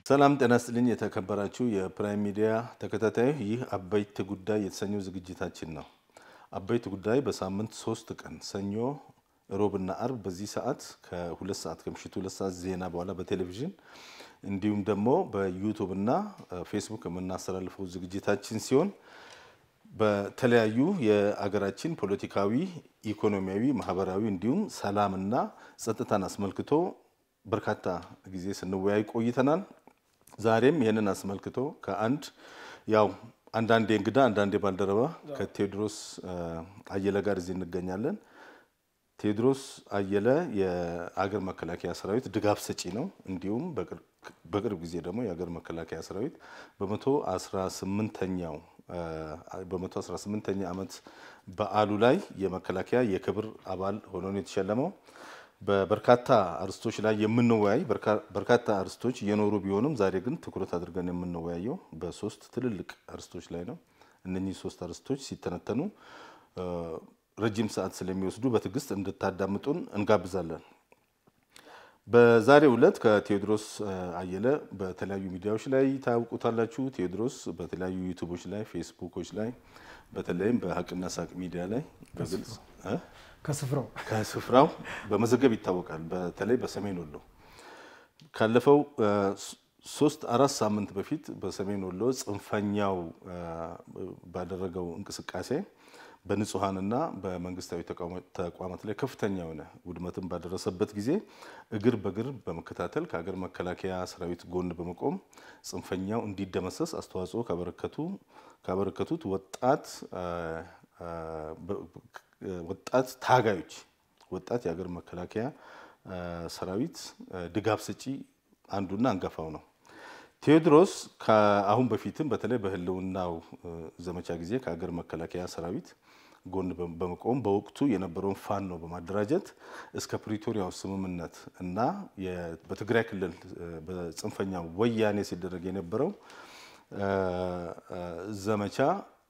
ሰላም ጤና ይስጥልኝ የተከበራችሁ የፕራይም ሚዲያ ተከታታዮች ይህ አበይት ጉዳይ የተሰኘው ዝግጅታችን ነው። አበይት ጉዳይ በሳምንት 3 ቀን ሰኞ ሮብና አርብ በዚህ ሰዓት ከ2 ሰዓት ከምሽቱ 2 ሰዓት ዜና በኋላ በቴሌቪዥን እንዲሁም ደግሞ በዩቲዩብ እና ፌስቡክ የምናስተላልፈው ዝግጅታችን ሲሆን በተለያዩ የአገራችን ፖለቲካዊ፣ ኢኮኖሚያዊ፣ ማህበራዊ እንዲሁም ሰላምና ጸጥታን አስመልክቶ በርካታ ጊዜ ስንወያይ ቆይተናል። ዛሬም ይሄንን አስመልክቶ ከአንድ ያው አንዳንዴ እንግዳ አንዳንዴ ባልደረባ ከቴዎድሮስ አየለ ጋር እዚህ እንገኛለን። ቴዎድሮስ አየለ የአገር መከላከያ ሰራዊት ድጋፍ ሰጪ ነው። እንዲሁም በቅርብ ጊዜ ደግሞ የአገር መከላከያ ሰራዊት በ118ኛ ዓመት በዓሉ ላይ የመከላከያ የክብር አባል ሆኖ ነው የተሸለመው። በበርካታ አርስቶች ላይ የምንወያይ በርካታ አርስቶች የኖሩ ቢሆንም ዛሬ ግን ትኩረት አድርገን የምንወያየው በሶስት ትልልቅ አርስቶች ላይ ነው። እነኚህ ሶስት አርስቶች ሲተነተኑ ረጅም ሰዓት ስለሚወስዱ በትዕግስት እንድታዳምጡን እንጋብዛለን። በዛሬው ዕለት ከቴዎድሮስ አየለ በተለያዩ ሚዲያዎች ላይ ታውቁታላችሁ። ቴዎድሮስ በተለያዩ ዩቲዩቦች ላይ፣ ፌስቡኮች ላይ በተለይም በሀቅና ሳቅ ሚዲያ ላይ በግልጽ ከስፍራው በመዘገብ ይታወቃል። በተለይ በሰሜን ወሎ ካለፈው 3-4 ሳምንት በፊት በሰሜን ወሎ ጽንፈኛው ባደረገው እንቅስቃሴ በንጹሃንና በመንግስታዊ ተቋማት ላይ ከፍተኛ የሆነ ውድመትን ባደረሰበት ጊዜ እግር በእግር በመከታተል ከሀገር መከላከያ ሰራዊት ጎን በመቆም ጽንፈኛው እንዲደመሰስ አስተዋጽኦ ካበረከቱት ወጣት ታጋዮች ወጣት የሀገር መከላከያ ሰራዊት ድጋፍ ሰጪ አንዱና አንጋፋው ነው። ቴዎድሮስ ከአሁን በፊትም በተለይ በህልውናው ዘመቻ ጊዜ ከሀገር መከላከያ ሰራዊት ጎን በመቆም በወቅቱ የነበረውን ፋኖ በማደራጀት እስከ ፕሪቶሪያው ስምምነት እና በትግራይ ክልል በጽንፈኛው ወያኔ ሲደረግ የነበረው ዘመቻ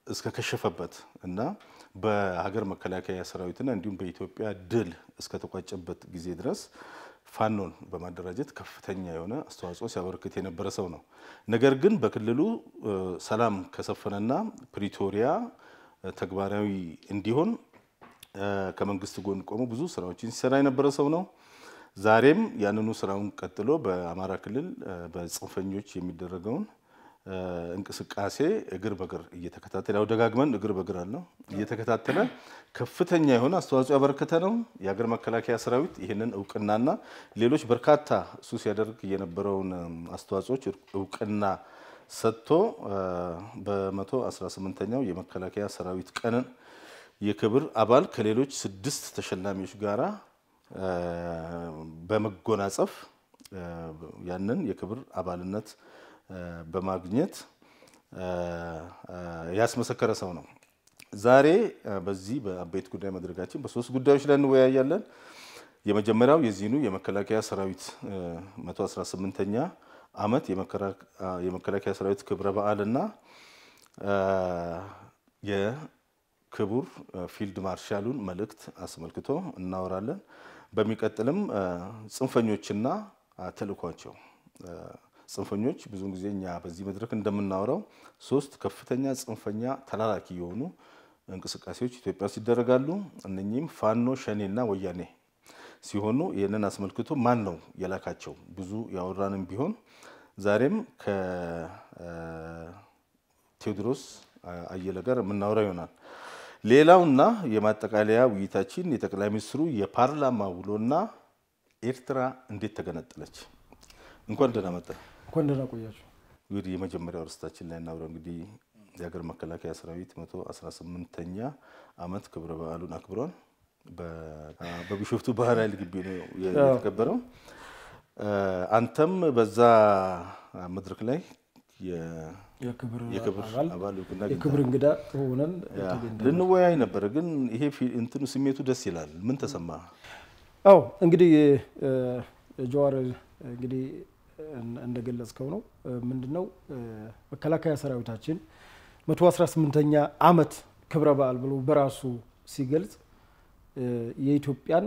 እስከ ከሸፈበት እና በሀገር መከላከያ ሰራዊትና እንዲሁም በኢትዮጵያ ድል እስከ ተቋጨበት ጊዜ ድረስ ፋኖን በማደራጀት ከፍተኛ የሆነ አስተዋጽኦ ሲያበረክት የነበረ ሰው ነው። ነገር ግን በክልሉ ሰላም ከሰፈነና ፕሪቶሪያ ተግባራዊ እንዲሆን ከመንግስት ጎን ቆሞ ብዙ ስራዎችን ሲሰራ የነበረ ሰው ነው። ዛሬም ያንኑ ስራውን ቀጥሎ በአማራ ክልል በጽንፈኞች የሚደረገውን እንቅስቃሴ እግር በእግር እየተከታተለ ያው ደጋግመን እግር በእግር አለው እየተከታተለ ከፍተኛ የሆነ አስተዋጽኦ ያበረከተ ነው። የሀገር መከላከያ ሰራዊት ይሄንን እውቅናና ሌሎች በርካታ እሱ ሲያደርግ የነበረውን አስተዋጽኦች እውቅና ሰጥቶ በ118ኛው የመከላከያ ሰራዊት ቀንን የክብር አባል ከሌሎች 6 ተሸላሚዎች ጋራ በመጎናጸፍ ያንን የክብር አባልነት በማግኘት ያስመሰከረ ሰው ነው። ዛሬ በዚህ በአበይት ጉዳይ መድረካችን በሶስት ጉዳዮች ላይ እንወያያለን። የመጀመሪያው የዚህኑ የመከላከያ ሰራዊት 118ኛ ዓመት የመከላከያ ሰራዊት ክብረ በዓልና የክቡር ፊልድ ማርሻሉን መልእክት አስመልክቶ እናወራለን። በሚቀጥልም ጽንፈኞችና ተልኳቸው ጽንፈኞች ብዙውን ጊዜ እኛ በዚህ መድረክ እንደምናወራው 3 ከፍተኛ ጽንፈኛ ተላላኪ የሆኑ እንቅስቃሴዎች ኢትዮጵያ ውስጥ ይደረጋሉ። እነኚህም ፋኖ፣ ሸኔና ወያኔ ሲሆኑ ይሄንን አስመልክቶ ማን ነው የላካቸው ብዙ ያወራንም ቢሆን ዛሬም ከቴዎድሮስ አየለ ጋር የምናወራው ይሆናል። ሌላውና የማጠቃለያ ውይይታችን የጠቅላይ ሚኒስትሩ የፓርላማ ውሎና ኤርትራ እንዴት ተገነጠለች። እንኳን ደህና መጣ። እንኳን ደህና ቆያችሁ። እንግዲህ የመጀመሪያው ርስታችን ላይ እናውራ። እንግዲህ የሀገር መከላከያ ሰራዊት 118ኛ ዓመት ክብረ በዓሉን አክብሯል። በቢሾፍቱ ባህር ኃይል ግቢ ነው የተከበረው። አንተም በዛ መድረክ ላይ የክብር አባል የክብር እንግዳ ሆነን ልንወያይ ነበር። ግን ይሄ እንትኑ ስሜቱ ደስ ይላል። ምን ተሰማ? አዎ እንግዲህ ጀዋር እንግዲህ እንደገለጽከው ነው። ምንድነው መከላከያ ሰራዊታችን 118ኛ ዓመት ክብረ በዓል ብሎ በራሱ ሲገልጽ የኢትዮጵያን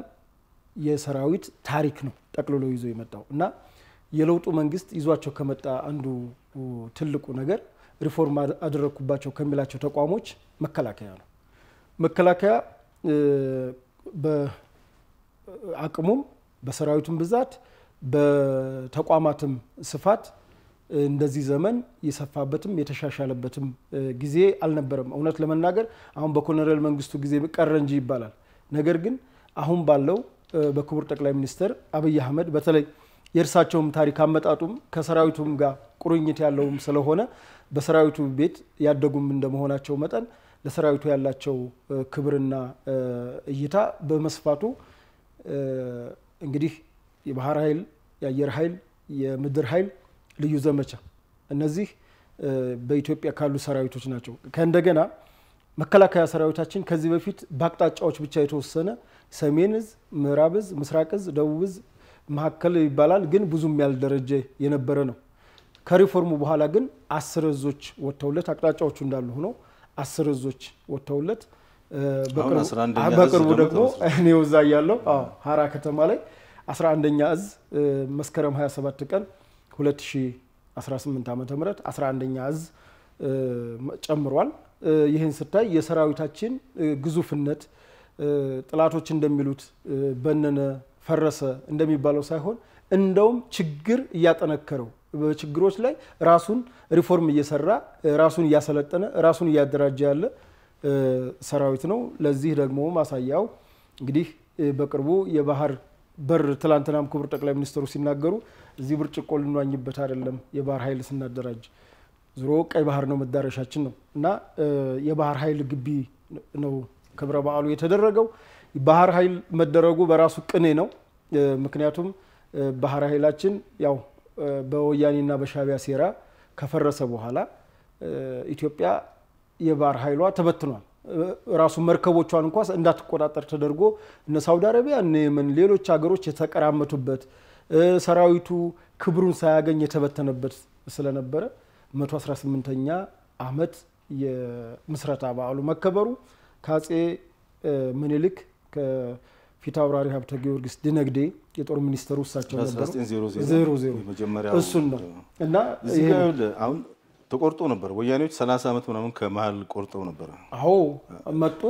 የሰራዊት ታሪክ ነው ጠቅልሎ ይዞ የመጣው እና የለውጡ መንግስት ይዟቸው ከመጣ አንዱ ትልቁ ነገር ሪፎርም አደረኩባቸው ከሚላቸው ተቋሞች መከላከያ ነው። መከላከያ በአቅሙም በሰራዊቱም ብዛት በተቋማትም ስፋት እንደዚህ ዘመን የሰፋበትም የተሻሻለበትም ጊዜ አልነበረም። እውነት ለመናገር አሁን በኮሎኔል መንግስቱ ጊዜ ቀረ እንጂ ይባላል። ነገር ግን አሁን ባለው በክቡር ጠቅላይ ሚኒስትር አብይ አህመድ በተለይ የእርሳቸውም ታሪክ አመጣጡም ከሰራዊቱም ጋር ቁርኝት ያለውም ስለሆነ በሰራዊቱ ቤት ያደጉም እንደመሆናቸው መጠን ለሰራዊቱ ያላቸው ክብርና እይታ በመስፋቱ እንግዲህ የባህር ኃይል፣ የአየር ኃይል፣ የምድር ኃይል ልዩ ዘመቻ እነዚህ በኢትዮጵያ ካሉ ሰራዊቶች ናቸው። ከእንደገና መከላከያ ሰራዊታችን ከዚህ በፊት በአቅጣጫዎች ብቻ የተወሰነ ሰሜን እዝ፣ ምዕራብ እዝ፣ ምስራቅ እዝ፣ ደቡብ እዝ መካከል ይባላል ግን ብዙም ያልደረጀ የነበረ ነው። ከሪፎርሙ በኋላ ግን 10 እዞች ወጥተውለት አቅጣጫዎቹ እንዳሉ ሆኖ 10 እዞች ወጥተውለት በቅርቡ ደግሞ እኔው እዛ ያለው ሀራ ከተማ ላይ 11ኛ እዝ መስከረም 27 ቀን 2018 ዓ.ም 11ኛ እዝ ጨምሯል። ይህን ስታይ የሰራዊታችን ግዙፍነት ጥላቶች እንደሚሉት በነነ ፈረሰ እንደሚባለው ሳይሆን እንደውም ችግር እያጠነከረው በችግሮች ላይ ራሱን ሪፎርም እየሰራ ራሱን እያሰለጠነ ራሱን እያደራጀ ያለ ሰራዊት ነው። ለዚህ ደግሞ ማሳያው እንግዲህ በቅርቡ የባህር በር ትላንትናም ክቡር ጠቅላይ ሚኒስትሩ ሲናገሩ እዚህ ብርጭቆ ልንዋኝበት አይደለም የባህር ኃይል ስናደራጅ ዝሮ ቀይ ባህር ነው መዳረሻችን ነው እና የባህር ኃይል ግቢ ነው ክብረ በዓሉ የተደረገው። ባህር ኃይል መደረጉ በራሱ ቅኔ ነው። ምክንያቱም ባህር ኃይላችን ያው በወያኔና በሻቢያ ሴራ ከፈረሰ በኋላ ኢትዮጵያ የባህር ኃይሏ ተበትኗል። ራሱ መርከቦቿን እንኳን እንዳትቆጣጠር ተደርጎ እነ ሳውዲ አረቢያ እነ የመን ሌሎች ሀገሮች የተቀራመቱበት ሰራዊቱ ክብሩን ሳያገኝ የተበተነበት ስለነበረ 118ኛ ዓመት የምስረታ በዓሉ መከበሩ ከአጼ ምኒልክ ከፊት አውራሪ ሀብተ ጊዮርጊስ ድነግዴ የጦር ሚኒስትሩ እሳቸው ነበሩ 00 እሱን ነው እና ይሄ አሁን ተቆርጦ ነበር። ወያኔዎች 30 ዓመት ምናምን ከመሃል ቆርጠው ነበር። አዎ መጡ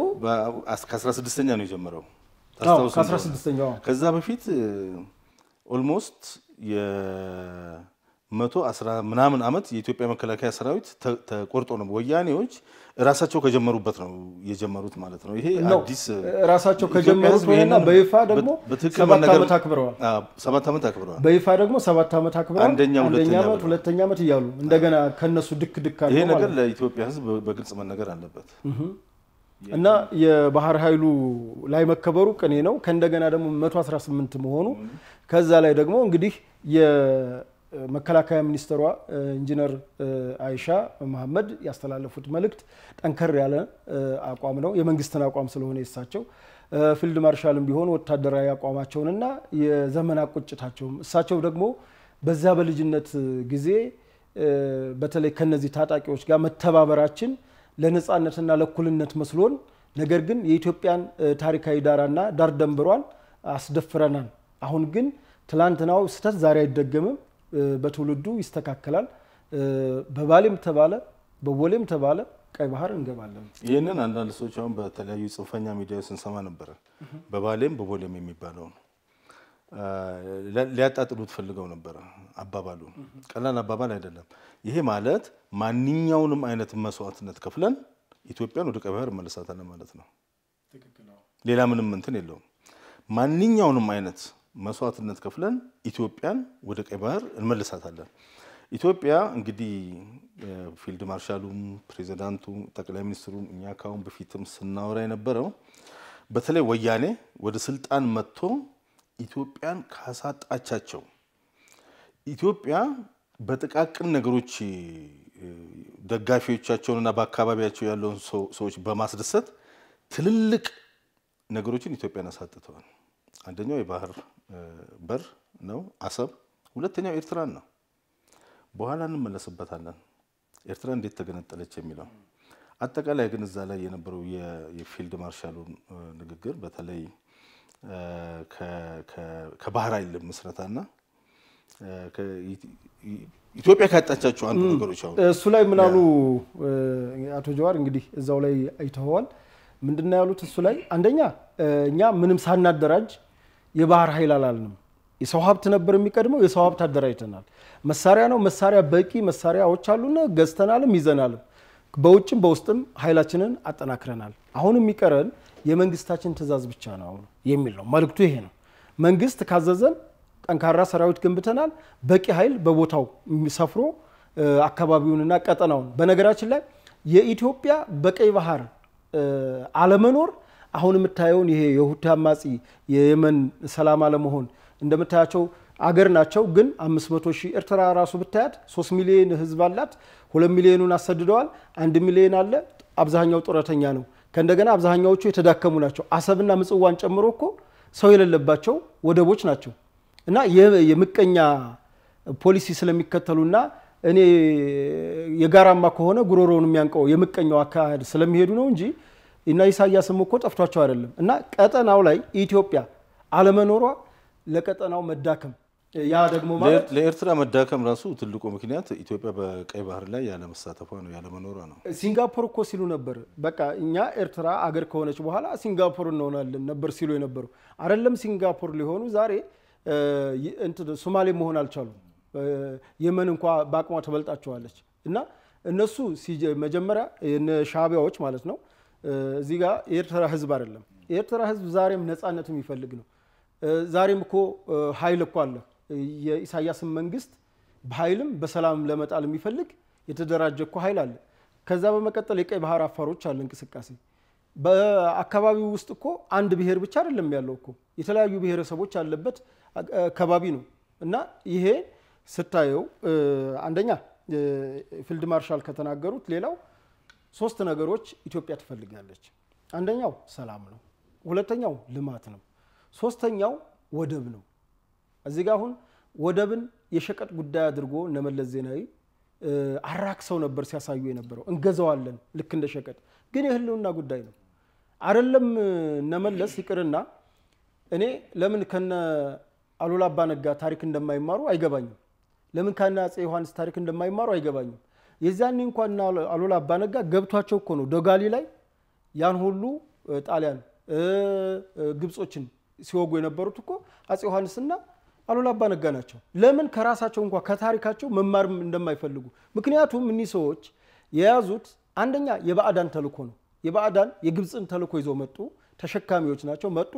ከ16ኛ ነው የጀመረው። ከ16ኛው ከዛ በፊት ኦልሞስት የ110 ምናምን ዓመት የኢትዮጵያ መከላከያ ሰራዊት ተቆርጦ ነው። ወያኔዎች ራሳቸው ከጀመሩበት ነው የጀመሩት ማለት ነው። ይሄ አዲስ ራሳቸው ከጀመሩት ወይና በይፋ ደግሞ 7 ዓመት አክብረዋል። 7 ዓመት አክብረዋል። በይፋ ደግሞ 7 ዓመት አክብረዋል። አንደኛ ዓመት ሁለተኛ ዓመት ይያሉ እንደገና ከነሱ ድክ አለ። ይሄ ነገር ለኢትዮጵያ ሕዝብ በግልጽ መነገር አለበት እና የባህር ኃይሉ ላይ መከበሩ ቅኔ ነው። ከእንደገና ደግሞ 118 መሆኑ ከዛ ላይ ደግሞ እንግዲህ መከላከያ ሚኒስትሯ ኢንጂነር አይሻ መሐመድ ያስተላለፉት መልእክት ጠንከር ያለ አቋም ነው። የመንግስትን አቋም ስለሆነ እሳቸው ፊልድ ማርሻልም ቢሆን ወታደራዊ አቋማቸውንና የዘመን አቁጭታቸው እሳቸው ደግሞ በዛ በልጅነት ጊዜ በተለይ ከነዚህ ታጣቂዎች ጋር መተባበራችን ለነጻነትና ለኩልነት መስሎን ነገር ግን የኢትዮጵያን ታሪካዊ ዳራና ዳር ደንብሯን አስደፍረናል። አሁን ግን ትላንትናው ስተት ዛሬ አይደገምም፣ በትውልዱ ይስተካከላል። በባሌም ተባለ በቦሌም ተባለ ቀይ ባህር እንገባለን። ይሄንን አንዳንድ ሰዎች አሁን በተለያዩ ጽንፈኛ ሚዲያዎች ስንሰማ ነበር። በባሌም በቦሌም የሚባለው ሊያጣጥሉት ፈልገው ነበር። አባባሉ ቀላል አባባል አይደለም። ይሄ ማለት ማንኛውንም አይነት መስዋዕትነት ከፍለን ኢትዮጵያን ወደ ቀይ ባህር መልሳታለን ማለት ነው። ሌላ ምንም እንትን የለውም። ማንኛውንም አይነት መስዋዕትነት ከፍለን ኢትዮጵያን ወደ ቀይ ባህር እንመልሳታለን። ኢትዮጵያ እንግዲህ ፊልድ ማርሻሉም ፕሬዝዳንቱ ጠቅላይ ሚኒስትሩም እኛ ካሁን በፊትም ስናወራ የነበረው በተለይ ወያኔ ወደ ስልጣን መጥቶ ኢትዮጵያን ካሳጣቻቸው ኢትዮጵያ በጥቃቅን ነገሮች ደጋፊዎቻቸውንና በአካባቢያቸው ያለውን ሰዎች በማስደሰት ትልልቅ ነገሮችን ኢትዮጵያን አሳጥተዋል። አንደኛው የባህር በር ነው አሰብ፣ ሁለተኛው ኤርትራን ነው። በኋላ እንመለስበታለን ኤርትራ እንዴት ተገነጠለች የሚለው። አጠቃላይ ግን እዛ ላይ የነበረው የፊልድ ማርሻሉ ንግግር በተለይ ከባህር ኃይል ምስረታና ኢትዮጵያ ካጣቻቸው አንዱ ነገሮች አሁን እሱ ላይ ምን አሉ አቶ ጀዋር እንግዲህ እዛው ላይ አይተዋል ምንድነው ያሉት እሱ ላይ አንደኛ እኛ ምንም ሳናደራጅ የባህር ኃይል አላልንም የሰው ሀብት ነበር የሚቀድመው የሰው ሀብት አደራጅተናል መሳሪያ ነው መሳሪያ በቂ መሳሪያዎች አሉና ገዝተናልም ይዘናልም በውጭም በውስጥም ኃይላችንን አጠናክረናል አሁን የሚቀረን የመንግስታችን ትእዛዝ ብቻ ነው የሚል ነው መልእክቱ ይሄ ነው መንግስት ካዘዘን ጠንካራ ሰራዊት ገንብተናል በቂ ኃይል በቦታው ሰፍሮ አካባቢውንና ቀጠናውን በነገራችን ላይ የኢትዮጵያ በቀይ ባህር አለመኖር አሁን የምታየውን ይሄ የሁቲ አማጺ የየመን ሰላም አለመሆን እንደምታያቸው አገር ናቸው ግን 500,000 ኤርትራ ራሱ ብታያት 3 ሚሊዮን ህዝብ አላት 2 ሚሊዮኑን አሰድደዋል 1 ሚሊዮን አለ አብዛኛው ጦረተኛ ነው ከእንደገና አብዛኛዎቹ የተዳከሙ ናቸው አሰብና ምጽዋን ጨምሮ እኮ ሰው የሌለባቸው ወደቦች ናቸው እና የምቀኛ ፖሊሲ ስለሚከተሉና እኔ የጋራማ ከሆነ ጉሮሮውን የሚያንቀው የምቀኛው አካሄድ ስለሚሄዱ ነው እንጂ እና ኢሳያስም እኮ ጠፍቷቸው አይደለም እና ቀጠናው ላይ ኢትዮጵያ አለመኖሯ ለቀጠናው መዳከም ያ ደግሞ ማለት ለኤርትራ መዳከም ራሱ ትልቁ ምክንያት ኢትዮጵያ በቀይ ባህር ላይ ያለ መሳተፏ ነው ያለ መኖሯ ነው ሲንጋፖር እኮ ሲሉ ነበር በቃ እኛ ኤርትራ አገር ከሆነች በኋላ ሲንጋፖር እንሆናለን ነበር ሲሉ የነበሩ አይደለም ሲንጋፖር ሊሆኑ ዛሬ ሶማሌ መሆን አልቻሉ የመን እንኳን በአቅሟ ተበልጣቸዋለች እና እነሱ መጀመሪያ ሻቢያዎች ማለት ነው እዚህ ጋር የኤርትራ ህዝብ አይደለም የኤርትራ ህዝብ ዛሬም ነፃነት የሚፈልግ ነው ዛሬም እኮ ኃይል እኮ አለ የኢሳያስ መንግስት በኃይልም በሰላም ለመጣል የሚፈልግ የተደራጀ እኮ ኃይል አለ ከዛ በመቀጠል የቀይ ባህር አፋሮች አለ እንቅስቃሴ በአካባቢው ውስጥ እኮ አንድ ብሔር ብቻ አይደለም ያለው እኮ የተለያዩ ብሔረሰቦች ያለበት ከባቢ ነው እና ይሄ ስታየው አንደኛ ፊልድ ማርሻል ከተናገሩት ሌላው ሶስት ነገሮች ኢትዮጵያ ትፈልጋለች አንደኛው ሰላም ነው ሁለተኛው ልማት ነው ሶስተኛው ወደብ ነው እዚህ ጋር አሁን ወደብን የሸቀጥ ጉዳይ አድርጎ ነመለስ ዜናዊ አራክሰው ነበር ሲያሳዩ የነበረው እንገዛዋለን ልክ እንደ ሸቀጥ ግን የህልውና ጉዳይ ነው አይደለም ነመለስ ይቅርና እኔ ለምን ከነ አሉላ አባ ነጋ ታሪክ እንደማይማሩ አይገባኝም ለምን ከነ አፄ ዮሐንስ ታሪክ እንደማይማሩ አይገባኝም የዛኔ እንኳን አሉላ አባ ነጋ ገብቷቸው እኮ ነው ዶጋሊ ላይ ያን ሁሉ ጣሊያን ግብጾችን ሲወጉ የነበሩት እኮ አፄ ዮሐንስና አሉላ አባ ነጋ ናቸው ለምን ከራሳቸው እንኳን ከታሪካቸው መማር እንደማይፈልጉ ምክንያቱም እነዚህ ሰዎች የያዙት አንደኛ የባዕዳን ተልኮ ነው የባዕዳን የግብጽን ተልኮ ይዘው መጡ ተሸካሚዎች ናቸው መጡ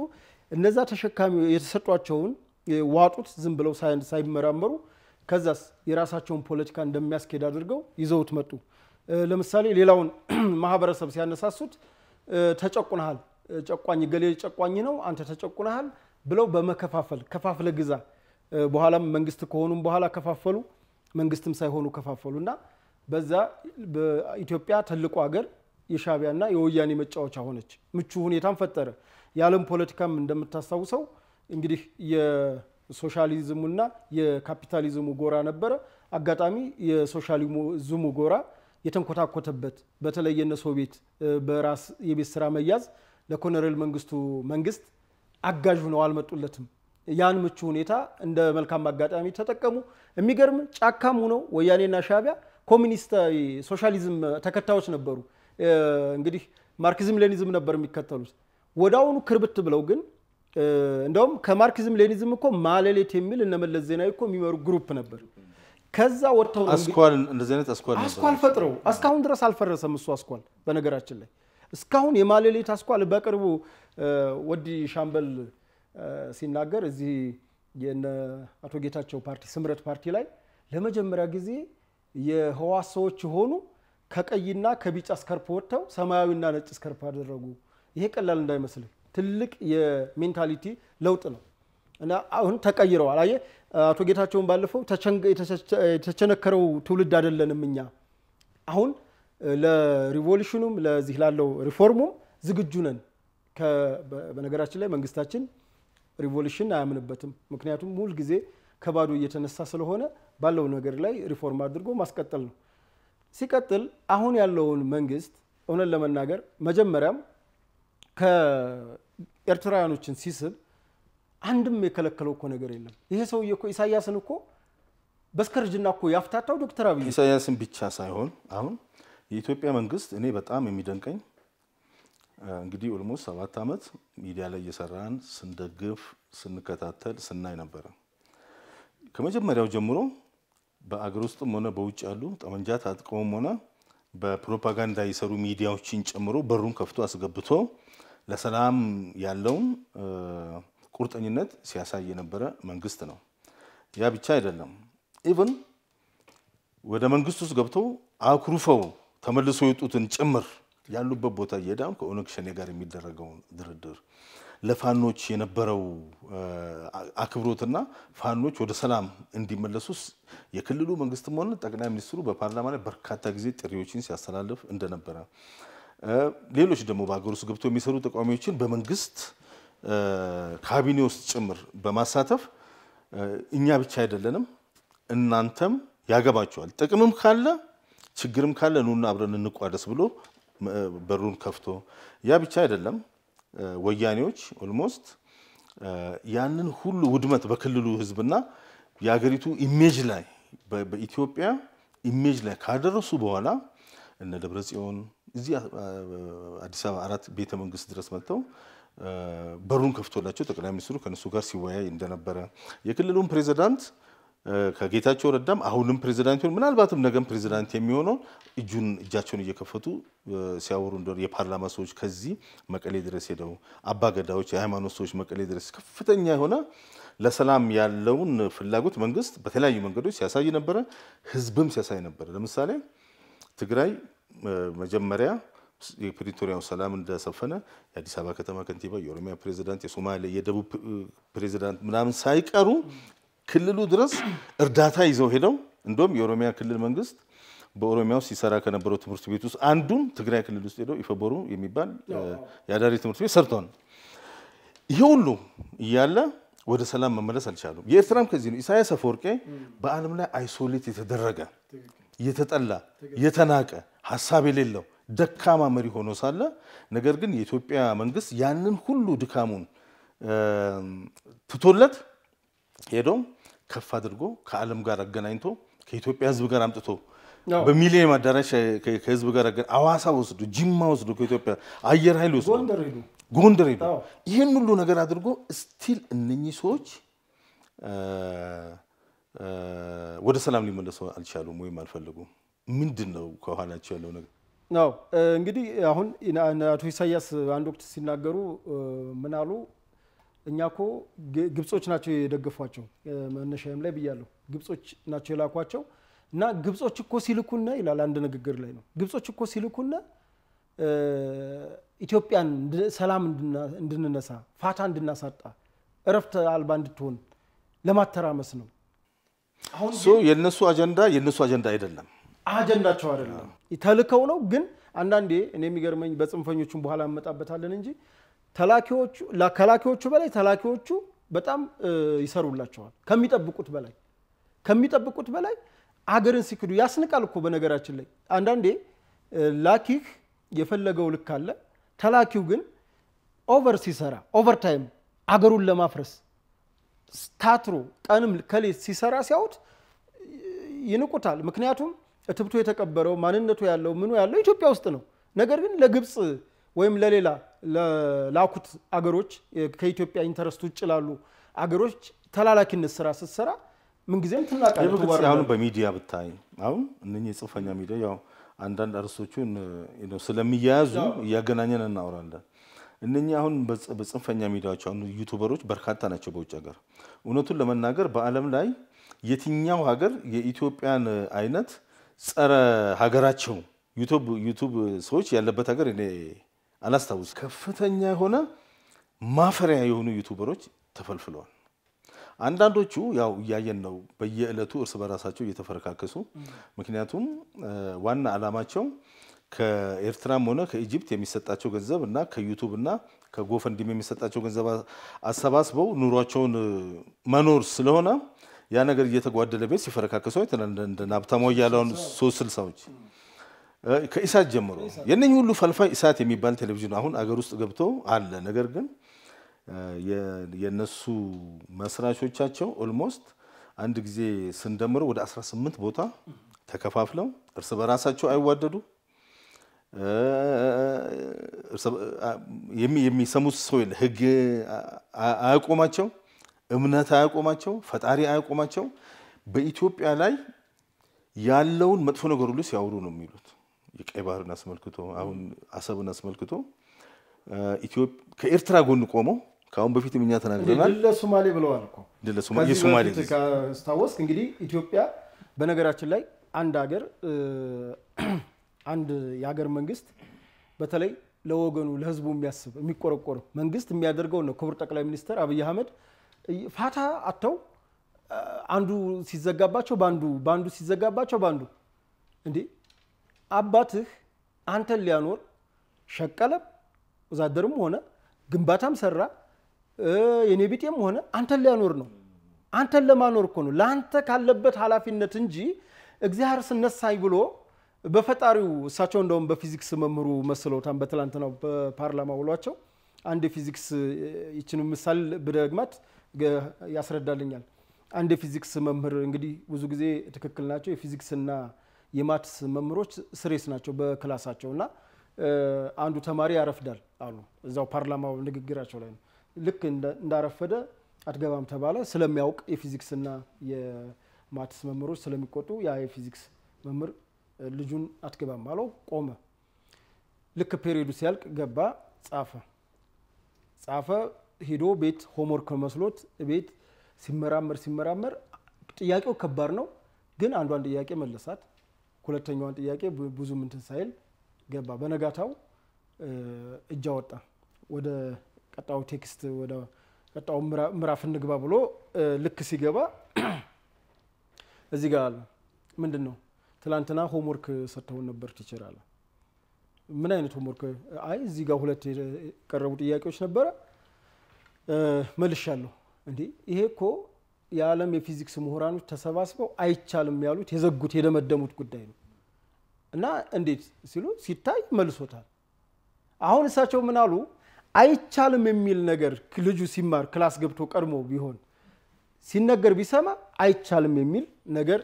እነዛ ተሸካሚው የተሰጧቸውን ዋጡት ዝም ብለው ሳይመራመሩ ከዛስ የራሳቸውን ፖለቲካ እንደሚያስኬድ አድርገው ይዘውት መጡ ለምሳሌ ሌላውን ማህበረሰብ ሲያነሳሱት ተጨቁናል ጨቋኝ ገሌ ጨቋኝ ነው አንተ ተጨቁናል ብለው በመከፋፈል ከፋፍለ ግዛ በኋላም መንግስት ከሆኑም በኋላ ከፋፈሉ መንግስትም ሳይሆኑ ከፋፈሉና በዛ በኢትዮጵያ ትልቁ ሀገር የሻቢያና የወያኔ መጫወቻ ሆነች ምቹ ሁኔታን ፈጠረ የዓለም ፖለቲካም እንደምታስተውሰው እንግዲህ የሶሻሊዝሙና የካፒታሊዝሙ ጎራ ነበረ አጋጣሚ የሶሻሊዝሙ ጎራ የተንኮታኮተበት በተለይ የነ ሶቪየት በራስ የቤት ስራ መያዝ ለኮሎኔል መንግስቱ መንግስት አጋዥ ነው አልመጡለትም ያን ምቹ ሁኔታ እንደ መልካም አጋጣሚ ተጠቀሙ የሚገርም ጫካም ሆነው ወያኔና ሻቢያ ኮሚኒስት ሶሻሊዝም ተከታዮች ነበሩ እንግዲህ ማርክሲዝም ሌኒዝም ነበር የሚከተሉት ወዳውኑ ክርብት ብለው ግን እንደውም ከማርክሲዝም ሌኒዝም እኮ ማለሌት የሚል እነ መለስ ዜናዊ እኮ የሚመሩ ግሩፕ ነበር ከዛ ወጣው አስኳል እንደዚህ አይነት አስኳል ነበር አስኳል ፈጥረው እስካሁን ድረስ አልፈረሰም እሱ አስኳል በነገራችን ላይ እስካሁን የማለሌት አስኳል በቅርቡ ወዲ ሻምበል ሲናገር እዚህ የነ አቶ ጌታቸው ፓርቲ ስምረት ፓርቲ ላይ ለመጀመሪያ ጊዜ የህዋሶች ሆኑ ከቀይና ከቢጫ ስካርፕ ወጥተው ሰማያዊና ነጭ ስካርፕ አደረጉ ይሄ ቀላል እንዳይመስል ትልቅ የሜንታሊቲ ለውጥ ነው እና አሁን ተቀይረዋል አየ አቶ ጌታቸውን ባለፈው ተቸነከረው ትውልድ አይደለንም እኛ አሁን ለሪቮሉሽኑም ለዚህ ላለው ሪፎርሙም ዝግጁ ነን በነገራችን ላይ መንግስታችን ሪቮሉሽን አያምንበትም ምክንያቱም ሙሉ ጊዜ ከባዶ እየተነሳ ስለሆነ ባለው ነገር ላይ ሪፎርም አድርጎ ማስቀጠል ነው ሲቀጥል አሁን ያለውን መንግስት ሆነን ለመናገር መጀመሪያም ከኤርትራውያኖችን ሲስብ አንድም የከለከለው እኮ ነገር የለም ይሄ ሰውዬ እኮ ኢሳያስን እኮ በስከርጅና እኮ ያፍታታው ዶክተር አብይ ኢሳያስን ብቻ ሳይሆን አሁን የኢትዮጵያ መንግስት እኔ በጣም የሚደንቀኝ እንግዲህ ኦልሞስት 7 አመት ሚዲያ ላይ እየሰራን ስንደግፍ ስንከታተል ስናይ ነበር ከመጀመሪያው ጀምሮ በአገር ውስጥም ሆነ በውጭ ያሉ ጠመንጃ ታጥቀውም ሆነ በፕሮፓጋንዳ ይሰሩ ሚዲያዎችን ጨምሮ በሩን ከፍቶ አስገብቶ ለሰላም ያለውን ቁርጠኝነት ሲያሳይ የነበረ መንግስት ነው ያ ብቻ አይደለም ኢቭን ወደ መንግስት ውስጥ ገብቶ አኩሩፈው ተመልሶ የወጡትን ጭምር ያሉበት ቦታ እየዳም ከኦነግ ሸኔ ጋር የሚደረገው ድርድር ለፋኖች የነበረው አክብሮትና ፋኖች ወደ ሰላም እንዲመለሱስ የክልሉ መንግስትም ሆነ ጠቅላይ ሚኒስትሩ በፓርላማ ላይ በርካታ ጊዜ ጥሪዎችን ሲያስተላልፍ እንደነበረ ሌሎች ደግሞ በአገር ውስጥ ገብቶ የሚሰሩ ተቃዋሚዎችን በመንግስት ካቢኔ ውስጥ ጭምር በማሳተፍ እኛ ብቻ አይደለንም እናንተም ያገባቸዋል ጥቅምም ካለ ችግርም ካለ ኑና አብረን እንቋደስ ብሎ በሩን ከፍቶ ያ ብቻ አይደለም ወያኔዎች ኦልሞስት ያንን ሁሉ ውድመት በክልሉ ህዝብና ያገሪቱ ኢሜጅ ላይ በኢትዮጵያ ኢሜጅ ላይ ካደረሱ በኋላ እነ ደብረጽዮን እዚህ አዲስ አበባ 4 ቤተ መንግስት ድረስ መጥተው በሩን ከፍቶላቸው ጠቅላይ ሚኒስትሩ ከነሱ ጋር ሲወያይ እንደነበረ የክልሉን ፕሬዝዳንት ከጌታቸው ረዳም አሁንም ፕሬዝዳንት ሆነ ምናልባትም ነገም ፕሬዝዳንት የሚሆነው እጃቸውን እየከፈቱ ሲያወሩ እንደው የፓርላማ ሰዎች ከዚህ መቀሌ ድረስ ሄደው አባገዳዎች የሃይማኖት ሰዎች መቀሌ ድረስ ከፍተኛ የሆነ ለሰላም ያለውን ፍላጎት መንግስት በተለያዩ መንገዶች ሲያሳይ ነበር ህዝብም ሲያሳይ ነበር ለምሳሌ ትግራይ መጀመሪያ የፕሪቶሪያው ሰላም እንደሰፈነ የአዲስ አበባ ከተማ ከንቲባ የኦሮሚያ ፕሬዝዳንት የሶማሌ የደቡብ ፕሬዝዳንት ምናምን ሳይቀሩ ክልሉ ድረስ እርዳታ ይዘው ሄደው እንደውም የኦሮሚያ ክልል መንግስት በኦሮሚያው ሲሰራ ከነበረው ትምህርት ቤት ውስጥ አንዱን ትግራይ ክልል ውስጥ ሄደው ይፈበሩ የሚባል ያዳሪ ትምህርት ቤት ሰርተዋል ይሄ ሁሉ ይያለ ወደ ሰላም መመለስ አልቻሉም የኤርትራም ከዚህ ነው ኢሳያስ አፈወርቄ በአለም ላይ አይሶሌት የተደረገ የተጠላ የተናቀ ሐሳብ የሌለው ደካማ መሪ ሆኖ ሳለ ነገር ግን የኢትዮጵያ መንግስት ያንን ሁሉ ድካሙን ትቶለት ሄዶ ከፍ አድርጎ ከዓለም ጋር አገናኝቶ ከኢትዮጵያ ህዝብ ጋር አምጥቶ በሚሊዮን አዳራሽ ከህዝብ ጋር አዋሳ ወስዶ ጅማ ወስዶ ከኢትዮጵያ አየር ኃይል ወስዶ ጎንደር ሄዶ ይሄን ሁሉ ነገር አድርጎ ስቲል እነኚህ ሰዎች ወደ ሰላም ሊመለሱ አልቻሉም ወይም አልፈለጉም ምንድነው ከኋላቸው ያለው ነገር ነው እንግዲህ አሁን አቶ ኢሳያስ አንድ ወቅት ሲናገሩ ምናሉ እኛኮ ግብጾች ናቸው የደገፏቸው መነሻም ላይ ብያለሁ ግብጾች ናቸው የላኳቸው እና ግብጾች እኮ ሲልኩና ይላል አንድ ንግግር ላይ ነው ግብጾች እኮ ሲልኩና ኢትዮጵያን ሰላም እንድንነሳ ፋታ እንድናሳጣ እረፍት አልባ እንድትሆን ለማተራመስ ነው አሁን የነሱ አጀንዳ አይደለም አጀንዳቸው አይደለም ተልከው ነው ግን አንዳንዴ እኔ የሚገርመኝ በጽንፈኞቹም በኋላ አመጣበታለን እንጂ ከላኪዎቹ በላይ ተላኪዎቹ በጣም ይሰሩላቸዋል ከሚጠብቁት በላይ አገርን ሲክዱ ያስንቃል እኮ በነገራችን ላይ አንዳንዴ ላኪህ የፈለገው ልክ አለ ተላኪው ግን ኦቨር ሲሰራ ኦቨርታይም አገሩን ለማፍረስ ታትሮ ቀንም ከሌት ሲሰራ ሲያውት ይንቁታል ምክንያቱም እትብቶ የተቀበረው ማንነቱ ያለው ምኑ ያለው ኢትዮጵያ ውስጥ ነው ነገር ግን ለግብጽ ወይም ለሌላ ለላኩት አገሮች ከኢትዮጵያ ኢንተረስት ውጭ ላሉ አገሮች ተላላኪነት ስራ ስትሰራ ምን ጊዜም ትናቃለህ አሁን በሚዲያ ብታይ አሁን እነኚህ ጽንፈኛ ሚዲያ ያው አንዳንድ አርሶቹን ስለሚያያዙ ያገናኘን እናወራለን እነኚህ አሁን በጽንፈኛ ሚዲያዎች አሁን ዩቲዩበሮች በርካታ ናቸው በውጭ ሀገር እውነቱን ለመናገር በአለም ላይ የትኛው ሀገር የኢትዮጵያን አይነት ጸረ ሀገራቸው ዩቲዩብ ሰዎች ያለበት ሀገር እኔ አላስታውስ ከፍተኛ የሆነ ማፈሪያ የሆኑ ዩቲዩበሮች ተፈልፍለዋል አንዳንዶቹ ያው ያየን ነው በየዕለቱ እርስ በራሳቸው እየተፈረካከሱ ምክንያቱም ዋና አላማቸው ከኤርትራም ሆነ ከኢጂፕት የሚሰጣቸው ገንዘብ እና ከዩቲዩብ እና ከጎፈንዲም የሚሰጣቸው ገንዘብ አሰባስበው ኑሯቸውን መኖር ስለሆነ ያ ነገር እየተጓደለ ቤት ሲፈረካከሱ እንደ ናብታሞ ያለውን 360ዎች ከኢሳት ጀምሮ የነኝ ሁሉ ፈልፋይ ኢሳት የሚባል ቴሌቪዥን አሁን አገር ውስጥ ገብቶ አለ ነገር ግን የነሱ መስራቾቻቸው ኦልሞስት አንድ ጊዜ ስንደምረው ወደ 18 ቦታ ተከፋፍለው እርስ በራሳቸው አይዋደዱ የሚሰሙት ሰው የለ ህግ አያቆማቸው እምነት አያቆማቸው ፈጣሪ አያቆማቸው በኢትዮጵያ ላይ ያለውን መጥፎ ነገር ሁሉ ሲያወሩ ነው የሚሉት የቀይ ባህርን አስመልክቶ አሁን አሰብን አስመልክቶ ኢትዮጵያ ከኤርትራ ጎን ቆመው ካሁን በፊት ምኛ ተናግረናል ለሶማሌ ብለዋል እኮ ለሶማሌ የሶማሌ ታስታውስ እንግዲህ ኢትዮጵያ በነገራችን ላይ አንድ ሀገር አንድ የሀገር መንግስት በተለይ ለወገኑ ለህዝቡ የሚያስብ የሚቆረቆር መንግስት የሚያደርገው ነው ክቡር ጠቅላይ ሚኒስትር አብይ አህመድ ፋታ አጥተው አንዱ ሲዘጋባቸው ባንዱ ሲዘጋባቸው ባንዱ እንዴ አባትህ አንተን ሊያኖር ሸቀለም ወዛደርም ሆነ ግንባታም ሰራ የኔቢጤም ሆነ አንተን ሊያኖር ነው አንተን ለማኖር እኮ ነው ላንተ ካለበት ኃላፊነት እንጂ እግዚአብሔር ስነሳይ ብሎ በፈጣሪው እሳቸው እንደውም በፊዚክስ መምሩ መስለውታን በትላንትናው በፓርላማ ውሏቸው አንድ ፊዚክስ ይችን ምሳሌ በደግማት ያስረዳልኛል አንድ ፊዚክስ መምህር እንግዲህ ብዙ ጊዜ ትክክል ናቸው የፊዚክስና የማትስ መምህሮች ስሬስ ናቸው በክላሳቸውና አንዱ ተማሪ ያረፍዳል አሉ እዛው ፓርላማው ንግግራቸው ላይ ነው ልክ እንዳረፈደ አትገባም ተባለ ስለሚያውቅ የፊዚክስና የማትስ መምህሮች ስለሚቆጡ ያ የፊዚክስ መምህር ልጁን አትገባም አለው ቆመ ልክ ፔሪዮዱ ሲያልቅ ገባ ጻፈ ሄዶ ቤት ሆምወርክ መስሎት ቤት ሲመራመር ጥያቄው ከባድ ነው ግን አንዷን ጥያቄ መለሳት ሁለተኛዋን ጥያቄ ብዙ ምንትን ሳይል ገባ በነጋታው እጃ ወጣ ወደ ቀጣው ቴክስት ወደ ቀጣው ምዕራፍ እንግባ ብሎ ልክ ሲገባ እዚህ ጋር ምንድነው ትላንትና ሆምወርክ ሰጥተው ነበር ቲቸር አለ ምን አይነት ሆምወርክ አይ እዚህ ጋር ሁለት ቀረቡ ጥያቄዎች ነበር መልሻለሁ እንዴ ይሄ እኮ የዓለም የፊዚክስ ምሁራኖች ተሰባስበው አይቻልም ያሉት የዘጉት የደመደሙት ጉዳይ ነው እና እንዴት ሲሉ ሲታይ መልሶታል አሁን እሳቸው ምን አሉ አይቻልም የሚል ነገር ልጁ ሲማር ክላስ ገብቶ ቀድሞ ቢሆን ሲነገር ቢሰማ አይቻልም የሚል ነገር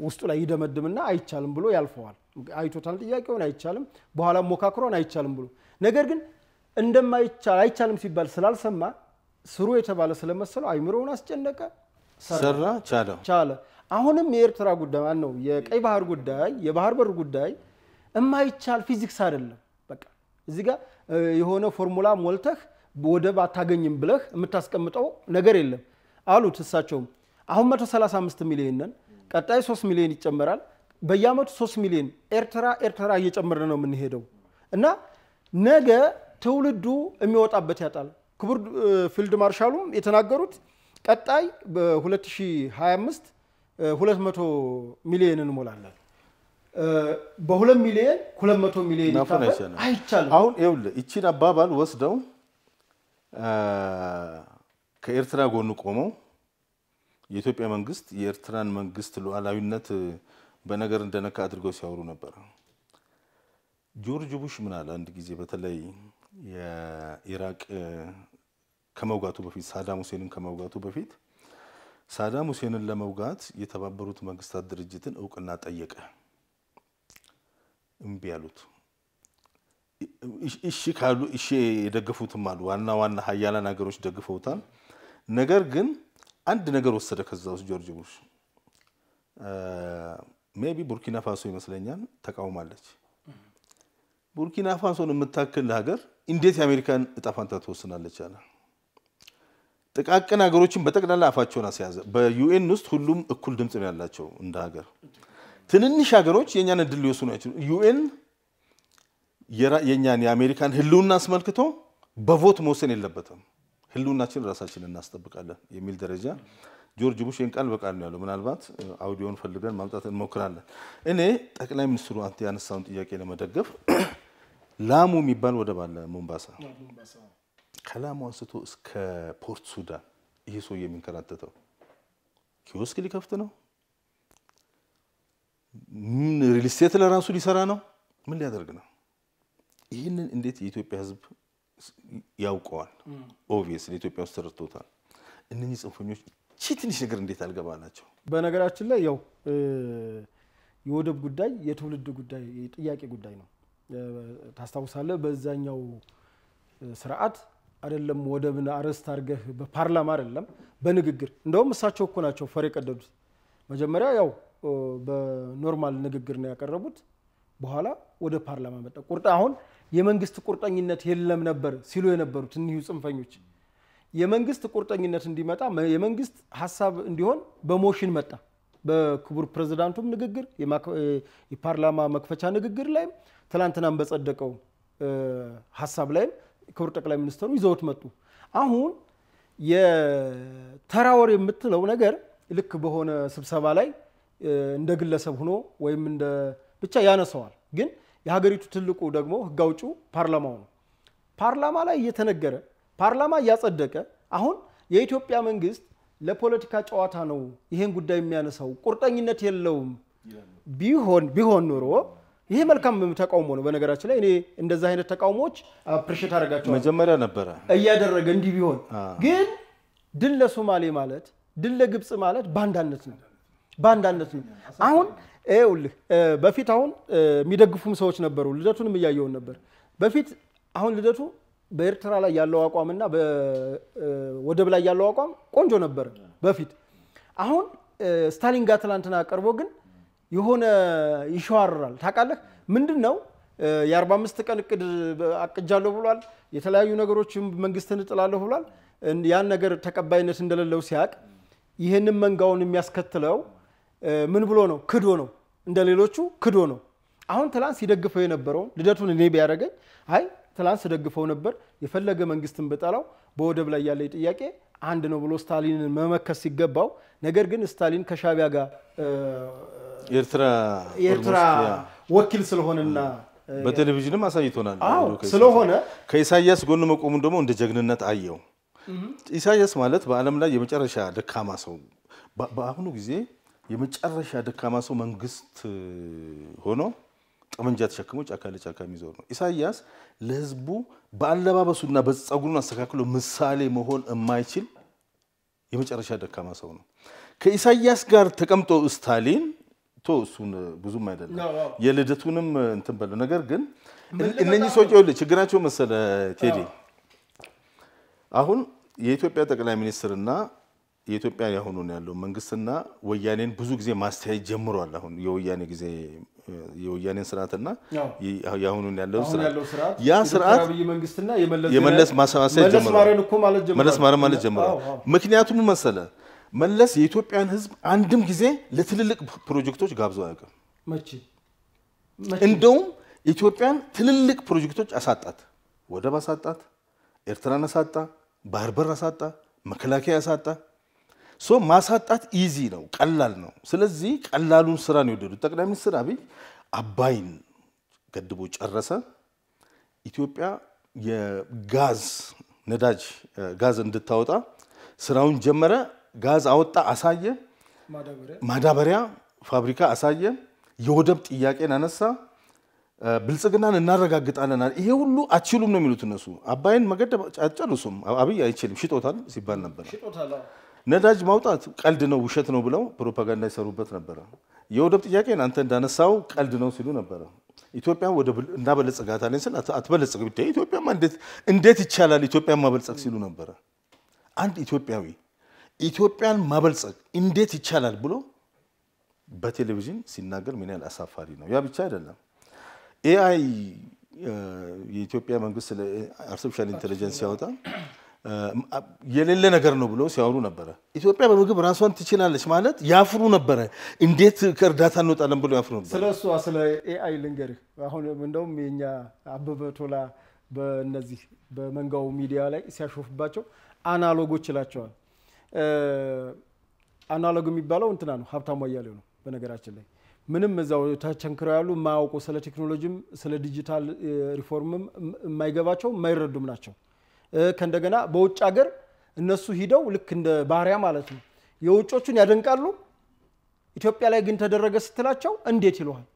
ውስጡ ላይ ይደመድምና አይቻልም ብሎ ያልፈዋል አይቶታል ጥያቄውን አይቻልም በኋላ ሞካክሮን አይቻልም ብሎ ነገር ግን እንደማይቻል አይቻልም ሲባል ስላልሰማ ስሩ የተባለ ስለመሰለው አይምሮውን አስጨነቀ ሰራ ቻለ አሁንም የኤርትራ ጉዳይ ነው የቀይ ባህር ጉዳይ የባህር በር ጉዳይ የማይቻል ፊዚክስ አይደለም በቃ እዚህ ጋር የሆነ ፎርሙላ ሞልተህ ወደብ አታገኝም ብለህ የምታስቀምጠው ነገር የለም አሉት እሳቸው አሁን 135 ሚሊዮን ነን ቀጣይ 3 ሚሊዮን ይጨመራል በየአመቱ 3 ሚሊዮን ኤርትራ እየጨመረ ነው የምንሄደው እና ነገ ትውልዱ የሚወጣበት ያጣል ክቡር ፊልድ ማርሻሉም የተናገሩት ቀጣይ በ2025 200 ሚሊዮን እንሞላለን በ2 ሚሊዮን 200 ሚሊዮን ይታፈል አይቻልም አሁን ይኸውልህ እቺን አባባል ወስደው ከኤርትራ ጎን ቆመው የኢትዮጵያ መንግስት የኤርትራን መንግስት ሉዓላዊነት በነገር እንደነካ አድርገው ሲያወሩ ነበር ጆርጅ ቡሽ ምን አለ አንድ ጊዜ በተለይ የኢራቅ ከመውጋቱ በፊት ሳዳም ሁሴንን ከመውጋቱ በፊት ሳዳም ሁሴንን ለመውጋት የተባበሩት መንግስታት ድርጅትን እውቅና ጠየቀ እምቢ ያሉት እሺ ካሉ እሺ የደገፉትም አሉ ዋና ሀያላን ሀገሮች ደግፈውታል ነገር ግን አንድ ነገር ወሰደ ከዛው ጆርጅ ቡሽ ሜቢ ቡርኪና ፋሶ ይመስለኛል ተቃውማለች ቡርኪና ፋሶን የምታክል ሀገር እንዴት የአሜሪካን እጣፋንታ ተወስናለች አለ ጥቃቅን ሀገሮችን በጠቅላላ አፋቸውን አስያዘ በዩኤን ውስጥ ሁሉም እኩል ድምጽ ነው ያላቸው እንደ ሀገር ትንንሽ ሀገሮች የኛን እድል ሊወስኑ አይችሉ ዩኤን የኛን የአሜሪካን ህልውና አስመልክቶ በቮት መወሰን የለበትም ህልውናችን ራሳችን እናስጠብቃለን የሚል ደረጃ ጆርጅ ቡሽ የንቃል በቃል ነው ያለው ምናልባት አውዲዮን ፈልገን ማምጣት እንሞክራለን እኔ ጠቅላይ ሚኒስትሩ አንተ ያነሳውን ጥያቄ ለመደገፍ ላሙ የሚባል ወደብ አለ ሞምባሳ ከላሙ አንስቶ እስከ ፖርት ሱዳን ይሄ ሰው የሚንከራተተው ኪዮስክ ሊከፍት ነው ሪል ስቴት ለራሱ ሊሰራ ነው ምን ሊያደርግ ነው ይሄንን እንዴት የኢትዮጵያ ህዝብ ያውቀዋል ኦብቪየስሊ ኢትዮጵያ ውስጥ ተረድቶታል እነኚህ ጽንፈኞች ትንሽ ነገር እንዴት አልገባላቸው? በነገራችን ላይ ያው የወደብ ጉዳይ የትውልድ ጉዳይ ጥያቄ ጉዳይ ነው። ታስታውሳለህ በዛኛው ስርዓት አይደለም ወደብን አረስት አርገህ በፓርላማ አይደለም በንግግር እንደውም እሳቸው እኮ ናቸው ፈር የቀደዱት። መጀመሪያ ያው በኖርማል ንግግር ነው ያቀረቡት። በኋላ ወደ ፓርላማ መጣ። አሁን የመንግስት ቁርጠኝነት የለም ነበር ሲሉ የነበሩት እኒሁ ጽንፈኞች የመንግስት ቁርጠኝነት እንዲመጣ የመንግስት ሐሳብ እንዲሆን በሞሽን መጣ። በክቡር ፕሬዝዳንቱም ንግግር የፓርላማ መክፈቻ ንግግር ላይ ትላንትናም በጸደቀው ሐሳብ ላይ ክቡር ጠቅላይ ሚኒስትሩ ይዘውት መጡ። አሁን የተራወር የምትለው ነገር ልክ በሆነ ስብሰባ ላይ እንደ ግለሰብ ሆኖ ወይም እንደ ብቻ ያነሰዋል። ግን የሀገሪቱ ትልቁ ደግሞ ህግ አውጪው ፓርላማው ነው። ፓርላማ ላይ እየተነገረ ፓርላማ ያጸደቀ አሁን የኢትዮጵያ መንግስት ለፖለቲካ ጨዋታ ነው ይሄን ጉዳይ የሚያነሳው ቁርጠኝነት የለውም ቢሆን ኖሮ ይሄ መልካም ተቃውሞ ነው። በነገራችን ላይ እኔ እንደዛ አይነት ተቃውሞዎች አፕሪሺየት አደርጋቸዋለሁ። መጀመሪያ ነበረ እያደረገ እንዲህ ቢሆን ግን ድል ለሶማሌ ማለት ድል ለግብጽ ማለት ባንዳነት ነው። አሁን ይኸውልህ በፊት አሁን የሚደግፉም ሰዎች ነበሩ። ልደቱንም እያየውን ነበር በፊት። አሁን ልደቱ በኤርትራ ላይ ያለው አቋምና በወደብ ላይ ያለው አቋም ቆንጆ ነበር በፊት። አሁን ስታሊን ጋር ትላንትና ቀርቦ ግን የሆነ ይሻራል። ታውቃለህ ምንድነው የ45 ቀን እቅድ አቅጃለሁ ብሏል። የተለያዩ ነገሮችን መንግስትን እጥላለሁ ብሏል። ያን ነገር ተቀባይነት እንደሌለው ሲያቅ ይሄንን መንጋውን የሚያስከትለው ምን ብሎ ነው? ክዶ ነው። እንደሌሎቹ ክዶ ነው። አሁን ትላንት ሲደግፈው የነበረው ልደቱን እኔ ቢያደርገኝ አይ ትላንት ሲደግፈው ነበር የፈለገ መንግስትን በጣላው በወደብ ላይ ያለ ጥያቄ አንድ ነው ብሎ ስታሊንን መመከስ ሲገባው ነገር ግን ስታሊን ከሻቢያ ጋር ኤርትራ ወኪል ስለሆነና በቴሌቪዥንም አሳይቶናል ስለሆነ ከኢሳያስ ጎን መቆሙን ደግሞ እንደ ጀግንነት አየው። ኢሳያስ ማለት በዓለም ላይ የመጨረሻ ደካማ ሰው በአሁኑ ጊዜ የመጨረሻ ደካማ ሰው መንግስት ሆኖ ጠመንጃ ተሸክሞ ጫካ ለጫካ የሚዞር ነው። ኢሳያስ ለህዝቡ በአለባበሱና በፀጉሩን አስተካክሎ ምሳሌ መሆን የማይችል የመጨረሻ ደካማ ሰው ነው። ከኢሳያስ ጋር ተቀምጦ ስታሊን እሱን ብዙም አይደለም የልደቱንም እንትን በለው። ነገር ግን እነኚህ ሰዎች ይኸውልህ ችግራቸው መሰለ ቴዲ አሁን የኢትዮጵያ ጠቅላይ ሚኒስትርና የኢትዮጵያ ያሁኑን ያለው መንግስትና ወያኔን ብዙ ጊዜ ማስተያየት ጀምሯል። አሁን የወያኔ ጊዜ የወያኔን ስርዓትና ያሁኑን ያለው ስርዓት ያ ስርዓት መንግስትና የመለስ ማሰባሰብ ጀምሯል። መለስ ማለት ጀምሯል። ምክንያቱም መሰለ መለስ የኢትዮጵያን ህዝብ አንድም ጊዜ ለትልልቅ ፕሮጀክቶች ጋብዞ አያውቅም። እንደውም ኢትዮጵያን ትልልቅ ፕሮጀክቶች አሳጣት። ወደብ አሳጣት፣ ኤርትራን አሳጣ፣ ባህር በር አሳጣ፣ መከላከያ አሳጣ። ማሳጣት ኢዚ ነው፣ ቀላል ነው። ስለዚህ ቀላሉን ስራ ነው የወደዱት። ጠቅላይ ሚኒስትር አብይ አባይን ገድቦ ጨረሰ። ኢትዮጵያ የጋዝ ነዳጅ ጋዝ እንድታወጣ ስራውን ጀመረ። ጋዝ አወጣ፣ አሳየ። ማዳበሪያ ፋብሪካ አሳየ። የወደብ ጥያቄን አነሳ። ብልጽግናን እናረጋግጣለን። ይሄ ሁሉ አትችሉም ነው የሚሉት እነሱ። አባይን መገደብ አጨርሱም አብይ አይችልም ሽጦታል ሲባል ነበር። ነዳጅ ማውጣት ቀልድ ነው ውሸት ነው ብለው ፕሮፓጋንዳ ይሰሩበት ነበር። የወደብ ጥያቄን አንተ እንዳነሳው ቀልድ ነው ሲሉ ነበር። ኢትዮጵያ ወደ እናበለጽጋታለን ስለ አትበለጽግ ብቻ ኢትዮጵያማ እንዴት ይቻላል ኢትዮጵያን ማበልጸግ ሲሉ ነበር። አንድ ኢትዮጵያዊ ኢትዮጵያን ማበልጸግ እንዴት ይቻላል ብሎ በቴሌቪዥን ሲናገር ምን ያህል አሳፋሪ ነው። ያ ብቻ አይደለም። ኤአይ የኢትዮጵያ መንግስት ለአርቲፊሻል ኢንተለጀንስ ያወጣ የሌለ ነገር ነው ብሎ ሲያወሩ ነበር። ኢትዮጵያ በምግብ ራሷን ትችላለች ማለት ያፍሩ ነበር። እንዴት ከእርዳታ እንወጣለን ብሎ ያፍሩ ነበር። ስለሱ ስለ ኤአይ ልንገርህ። አሁን እንደውም የኛ አበበ ቶላ በእነዚህ በመንጋው ሚዲያ ላይ ሲያሾፍባቸው አናሎጎች ይላቸዋል። አናሎግ የሚባለው እንትና ነው ሀብታሙ አያሌው ነው። በነገራችን ላይ ምንም እዛው ተቸንክረው ያሉ ማያውቁ ስለ ቴክኖሎጂም ስለ ዲጂታል ሪፎርምም የማይገባቸው የማይረዱም ናቸው። ከእንደገና በውጭ ሀገር እነሱ ሂደው ልክ እንደ ባህሪያ ማለት ነው የውጮቹን ያደንቃሉ። ኢትዮጵያ ላይ ግን ተደረገ ስትላቸው እንዴት ይሉሃል።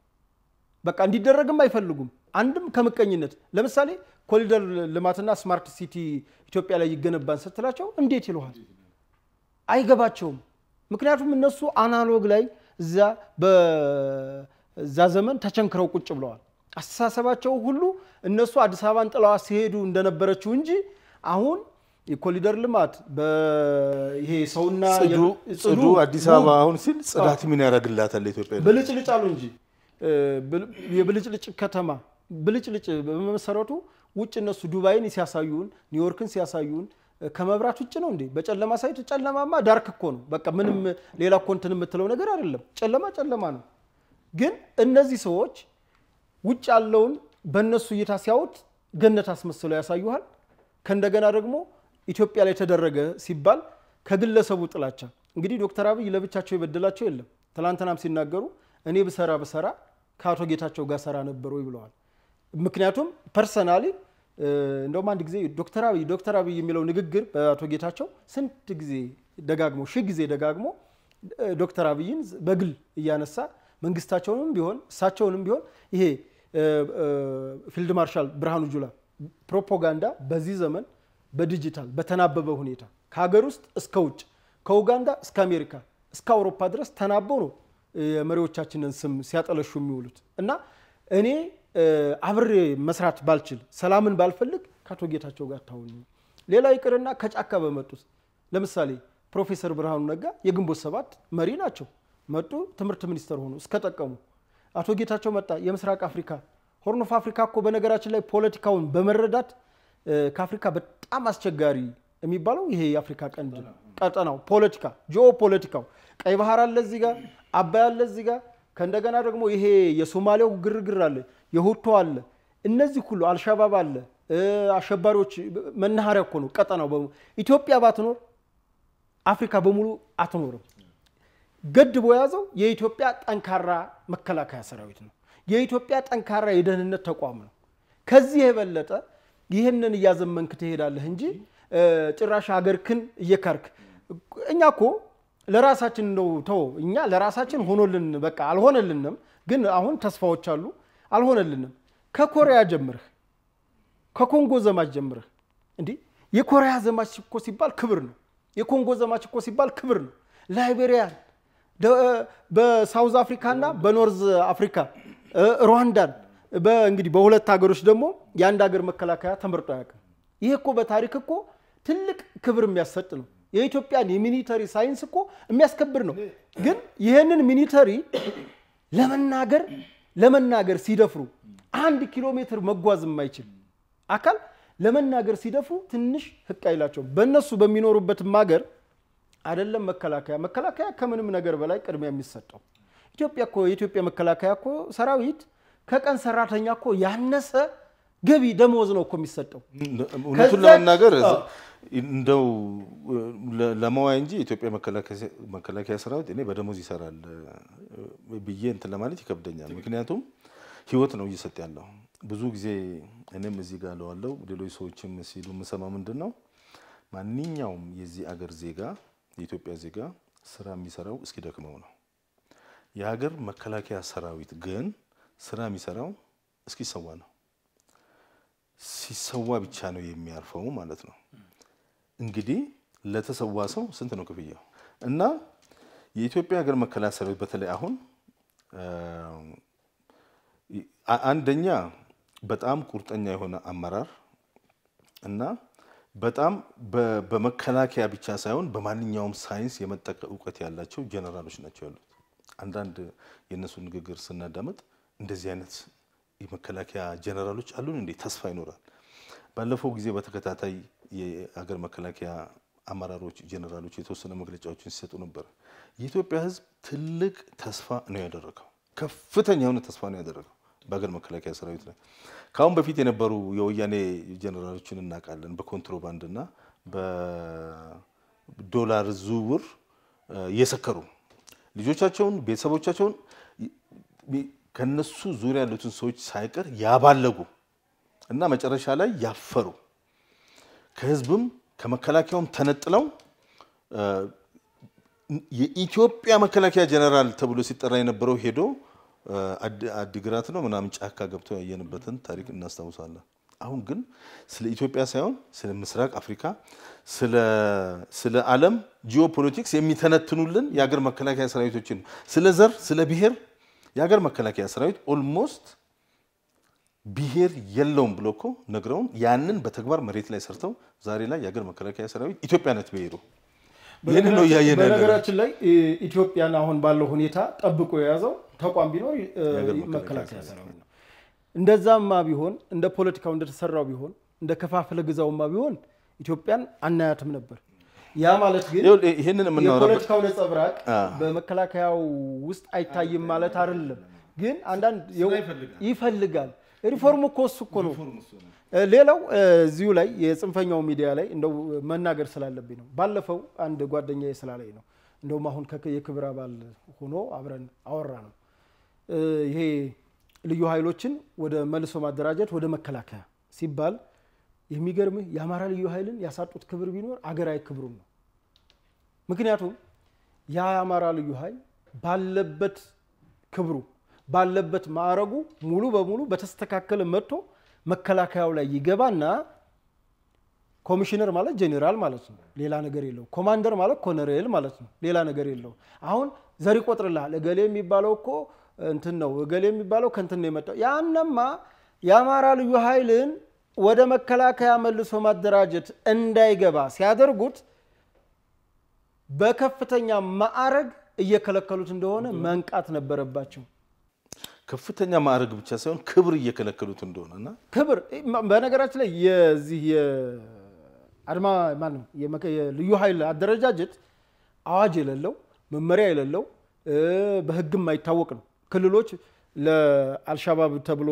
በቃ እንዲደረግም አይፈልጉም። አንድም ከምቀኝነት ለምሳሌ ኮሪደር ልማትና ስማርት ሲቲ ኢትዮጵያ ላይ ይገነባን ስትላቸው እንዴት ይሉሃል። አይገባቸውም ምክንያቱም እነሱ አናሎግ ላይ በዛ ዘመን ተቸንክረው ቁጭ ብለዋል አስተሳሰባቸው ሁሉ እነሱ አዲስ አበባን ጥላዋ ሲሄዱ እንደነበረችው እንጂ አሁን የኮሊደር ልማት በይሄ ሰውና ጽዱ አዲስ አበባ አሁን ሲል ጽዳት ምን ያረግላታል ኢትዮጵያ ብልጭልጭ አሉ እንጂ የብልጭልጭ ከተማ ብልጭልጭ በመሰረቱ ውጭ እነሱ ዱባይን ሲያሳዩን ኒውዮርክን ሲያሳዩን ከመብራት ውጭ ነው እንዴ በጨለማ ሳይት ጨለማማ ዳርክ እኮ ነው በቃ ምንም ሌላ ኮንተን የምትለው ነገር አይደለም ጨለማ ነው ግን እነዚህ ሰዎች ውጭ ያለውን በእነሱ እይታ ሲያዩት ገነት አስመስለው ያሳዩሃል ከእንደገና ደግሞ ኢትዮጵያ ላይ ተደረገ ሲባል ከግለሰቡ ጥላቻ እንግዲህ ዶክተር አብይ ለብቻቸው ይበደላቸው የለም ትላንትናም ሲናገሩ እኔ በሰራ ካቶ ጌታቸው ጋር ሰራ ነበርው ይብለዋል ምክንያቱም ፐርሰናሊ እንደውም አንድ ጊዜ ዶክተር አብይ የሚለው ንግግር በአቶ ጌታቸው ስንት ጊዜ ደጋግሞ ጊዜ ደጋግሞ ዶክተር አብይን በግል ያነሳ መንግስታቸውንም ቢሆን እሳቸውንም ቢሆን ይሄ ፊልድ ማርሻል ብርሃኑ ጁላ ፕሮፓጋንዳ በዚህ ዘመን በዲጂታል በተናበበ ሁኔታ ከሀገር ውስጥ እስከ ውጭ ከኡጋንዳ እስከ አሜሪካ እስከ አውሮፓ ድረስ ተናበው ነው የመሪዎቻችንን ስም ሲያጠለሹ የሚውሉት እና እኔ አብሬ መስራት ባልችል ሰላምን ባልፈልግ ካቶ ጌታቸው ጋር ታውኝ ሌላ ይቅርና ከጫካ በመጡት ለምሳሌ ፕሮፌሰር ብርሃኑ ነጋ የግንቦት ሰባት መሪ ናቸው መጡ ትምርት ሚኒስተር ሆኑ እስከጠቀሙ አቶ ጌታቸው መጣ የምስራቅ አፍሪካ ሆርን ኦፍ አፍሪካ እኮ በነገራችን ላይ ፖለቲካውን በመረዳት ከአፍሪካ በጣም አስቸጋሪ የሚባለው ይሄ የአፍሪካ ቀንድ ቀጠናው ፖለቲካ ጂኦፖለቲካው ቀይ ባህር አለ እዚህ ጋር አባይ አለ እዚህ ጋር ከእንደገና ደግሞ ይሄ የሶማሊያው ግርግር አለ የሁቱ አለ እነዚህ ሁሉ አልሻባብ አለ አሸባሪዎች መናኸሪያ እኮ ነው ቀጠናው ኢትዮጵያ ባትኖር አፍሪካ በሙሉ አትኖርም ገድቦ ያዘው የኢትዮጵያ ጠንካራ መከላከያ ሰራዊት ነው የኢትዮጵያ ጠንካራ የደህንነት ተቋም ነው ከዚህ የበለጠ ይሄንን ያዘመንክ ትሄዳለህ እንጂ ጭራሽ ሀገርክን እየካርክ እኛኮ ለራሳችን ነው ተው እኛ ለራሳችን ሆኖልን በቃ አልሆነልንም ግን አሁን ተስፋዎች አሉ አልሆነልንም ከኮሪያ ጀምረህ ከኮንጎ ዘማች ጀምረህ እንዴ የኮሪያ ዘማች እኮ ሲባል ክብር ነው የኮንጎ ዘማች እኮ ሲባል ክብር ነው ላይቤሪያ በሳውዝ አፍሪካና በኖርዝ አፍሪካ ሩዋንዳን በእንግዲህ በሁለት ሀገሮች ደግሞ ያንድ ሀገር መከላከያ ተመርጦ ያቀም ይሄ እኮ በታሪክ እኮ ትልቅ ክብር የሚያሰጥ ነው የኢትዮጵያን የሚሊተሪ ሳይንስ እኮ የሚያስከብር ነው ግን ይሄንን ሚሊተሪ ለመናገር ሲደፍሩ 1 ኪሎ ሜትር መጓዝ የማይችል አካል ለመናገር ሲደፍሩ ትንሽ ህቅ አይላቸው በእነሱ በሚኖሩበት ሀገር አይደለም መከላከያ ከምንም ነገር በላይ ቅድሚያ የሚሰጠው የኢትዮጵያ መከላከያ እኮ ሰራዊት ከቀን ሰራተኛ እኮ ያነሰ ገቢ ደሞዝ ነው እኮ የሚሰጠው እውነቱን ለመናገር እንደው ለማዋይ እንጂ ኢትዮጵያ መከላከያ ሰራዊት እኔ በደሞዝ ይሰራል ብዬ እንት ለማለት ይከብደኛል ምክንያቱም ህይወት ነው እየሰጠ ያለው ብዙ ጊዜ እኔም እዚህ ጋር ለዋለው ሌሎች ሰዎችም ሲሉ መሰማ ምንድነው ማንኛውም የዚህ አገር ዜጋ የኢትዮጵያ ዜጋ ስራ የሚሰራው እስኪ ደክመው ነው የሀገር መከላከያ ሰራዊት ግን ስራ የሚሰራው እስኪ ሰዋ ነው ሲሰዋ ብቻ ነው የሚያርፈው ማለት ነው እንግዲህ ለተሰዋ ሰው ስንት ነው ክፍያው እና የኢትዮጵያ ሀገር መከላከያ ሰራዊት በተለይ አሁን አንደኛ በጣም ቁርጠኛ የሆነ አመራር እና በጣም በመከላከያ ብቻ ሳይሆን በማንኛውም ሳይንስ የመጠቀ ዕውቀት ያላቸው ጀነራሎች ናቸው ያሉት አንዳንድ የነሱ ንግግር ስናዳመጥ እንደዚህ አይነት የመከላከያ ጀነራሎች አሉን እንዴ ተስፋ ይኖራል ባለፈው ጊዜ በተከታታይ የሀገር መከላከያ አመራሮች ጀነራሎች የተወሰነ መግለጫዎችን ሲሰጡ ነበር የኢትዮጵያ ህዝብ ትልቅ ተስፋ ነው ያደረገው ከፍተኛ የሆነ ተስፋ ነው ያደረገው በሀገር መከላከያ ሰራዊት ላይ ካሁን በፊት የነበሩ የወያኔ ጀነራሎችን እናቃለን በኮንትሮባንድና በዶላር ዝውውር የሰከሩ ልጆቻቸውን ቤተሰቦቻቸውን ከነሱ ዙሪያ ያሉትን ሰዎች ሳይቀር ያባለጉ እና መጨረሻ ላይ ያፈሩ ከህዝብም ከመከላከያውም ተነጥለው የኢትዮጵያ መከላከያ ጀነራል ተብሎ ሲጠራ የነበረው ሄዶ አዲግራት ነው ምናምን ጫካ ገብቶ ያየንበትን ታሪክ እናስተውሳለን አሁን ግን ስለ ኢትዮጵያ ሳይሆን ስለ ምስራቅ አፍሪካ ስለ ዓለም ጂኦፖለቲክስ የሚተነትኑልን የሀገር መከላከያ ሰራዊቶችን ስለ ዘር ስለ ብሔር የሀገር መከላከያ ሰራዊት ኦልሞስት ብሔር የለውም ብሎ እኮ ነግረውን ያንን በተግባር መሬት ላይ ሰርተው ዛሬ ላይ የሀገር መከላከያ ሰራዊት ኢትዮጵያነት ብሔሩ ይሄን ነው ያየነው። በነገራችን ላይ ኢትዮጵያን አሁን ባለው ሁኔታ ጠብቆ የያዘው ተቋም ቢኖር መከላከያ ሰራዊት ነው። እንደዛማ ቢሆን እንደ ፖለቲካው እንደተሰራው ቢሆን እንደ ከፋፍለ ግዛውማ ቢሆን ኢትዮጵያን አናያትም ነበር። ያ ማለት ግን ይሄንን የምናወራው የፖለቲካው ነጸብራቅ በመከላከያው ውስጥ አይታይም ማለት አይደለም። ግን አንዳንድ ይፈልጋል ሪፎርም እኮ እሱ እኮ ነው። ሌላው እዚሁ ላይ የጽንፈኛው ሚዲያ ላይ እንደው መናገር ስላለብኝ ነው። ባለፈው አንድ ጓደኛዬ ስላለኝ ነው እንደውም አሁን የክብር አባል ሆኖ አብረን አወራ ነው። ይሄ ልዩ ኃይሎችን ወደ መልሶ ማደራጀት ወደ መከላከያ ሲባል የሚገርም የአማራ ልዩ ኃይልን ያሳጡት ክብር ቢኖር አገራዊ ክብሩን ነው። ምክንያቱም የአማራ ልዩ ኃይል ባለበት ክብሩ ባለበት ማዕረጉ ሙሉ በሙሉ በተስተካከለ መጥቶ መከላከያው ላይ ይገባና ኮሚሽነር ማለት ጄኔራል ማለት ነው፣ ሌላ ነገር የለው። ኮማንደር ማለት ኮሎኔል ማለት ነው፣ ሌላ ነገር የለው። አሁን ዘር ይቆጥርልሃል። እገሌ የሚባለው እኮ እንትን ነው፣ እገሌ የሚባለው ከንትን ነው የመጣው። ያንማ የአማራ ልዩ ኃይልን ወደ መከላከያ መልሶ ማደራጀት እንዳይገባ ሲያደርጉት በከፍተኛ ማዕረግ እየከለከሉት እንደሆነ መንቃት ነበረባቸው። ከፍተኛ ማዕረግ ብቻ ሳይሆን ክብር እየከለከሉት እንደሆነና ክብር በነገራችን ላይ የዚህ የአድማ ማን ነው የልዩ ኃይል አደረጃጀት አዋጅ የሌለው መመሪያ የሌለው በህግም አይታወቅ ነው። ክልሎች ለአልሻባብ ተብሎ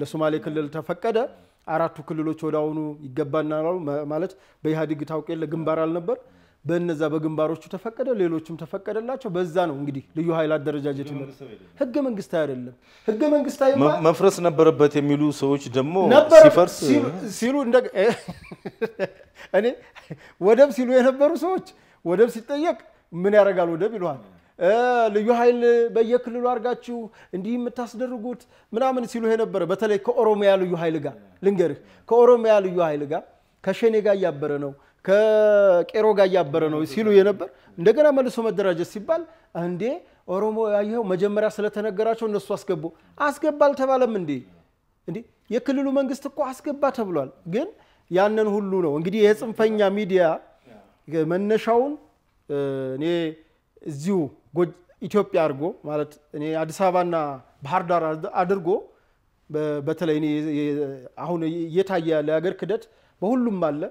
ለሶማሌ ክልል ተፈቀደ። አራቱ ክልሎች ወዳውኑ ይገባናል ማለት በኢህአዴግ ታውቀለ ግንባር አልነበር። በእነዛ በግንባሮቹ ተፈቀደ፣ ሌሎችም ተፈቀደላቸው። በዛ ነው እንግዲህ ልዩ ኃይል አደረጃጀት ይመጣ። ህገ መንግስታዊ አይደለም። ህገ መንግስታዊ መፍረስ ነበረበት የሚሉ ሰዎች ደግሞ ሲፈርስ ሲሉ እኔ ወደብ ሲሉ የነበሩ ሰዎች ወደብ ሲጠየቅ ምን ያደርጋል ወደብ ይሏል። ልዩ ኃይል በየክልሉ አርጋችሁ እንዲህ የምታስደርጉት ምናምን ሲሉ የነበረ በተለይ ከኦሮሚያ ልዩ ኃይል ጋር ልንገርህ፣ ከኦሮሚያ ልዩ ኃይል ጋር ከሸኔ ጋር ያበረ ነው ከቄሮ ጋር ያበረ ነው ሲሉ የነበር። እንደገና መልሶ መደራጀት ሲባል እንዴ ኦሮሞ ያየው መጀመሪያ ስለተነገራቸው እነሱ አስገባል ተባለም እንዴ የክልሉ መንግስት እኮ አስገባ ተብሏል። ግን ያንን ሁሉ ነው እንግዲህ የጽንፈኛ ሚዲያ መነሻውን እኔ እዚሁ ኢትዮጵያ አድርጎ ማለት እኔ አዲስ አበባና ባህር ዳር አድርጎ በተለይ እኔ አሁን እየታየ ያለ የሀገር ክደት በሁሉም አለ።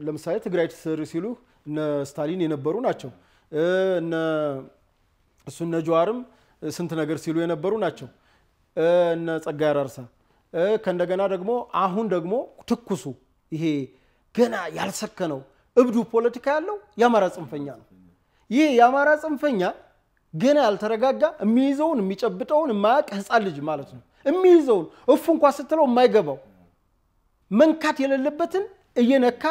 ለምሳሌ ትግራይ ትስር ሲሉ እነ ስታሊን የነበሩ ናቸው። እነ ጀዋርም ስንት ነገር ሲሉ የነበሩ ናቸው። እነ ጸጋዬ አራርሳ ከእንደገና ደግሞ አሁን ደግሞ ትኩሱ ይሄ ገና ያልሰከነው እብዱ ፖለቲካ ያለው የአማራ ጽንፈኛ ነው። ይሄ የአማራ ጽንፈኛ ገና ያልተረጋጋ የሚይዘውን የሚጨብጠውን የማያውቅ ህፃን ልጅ ማለት ነው። የሚይዘውን እፉ እንኳን ስትለው የማይገባው መንካት የሌለበትን እየነካ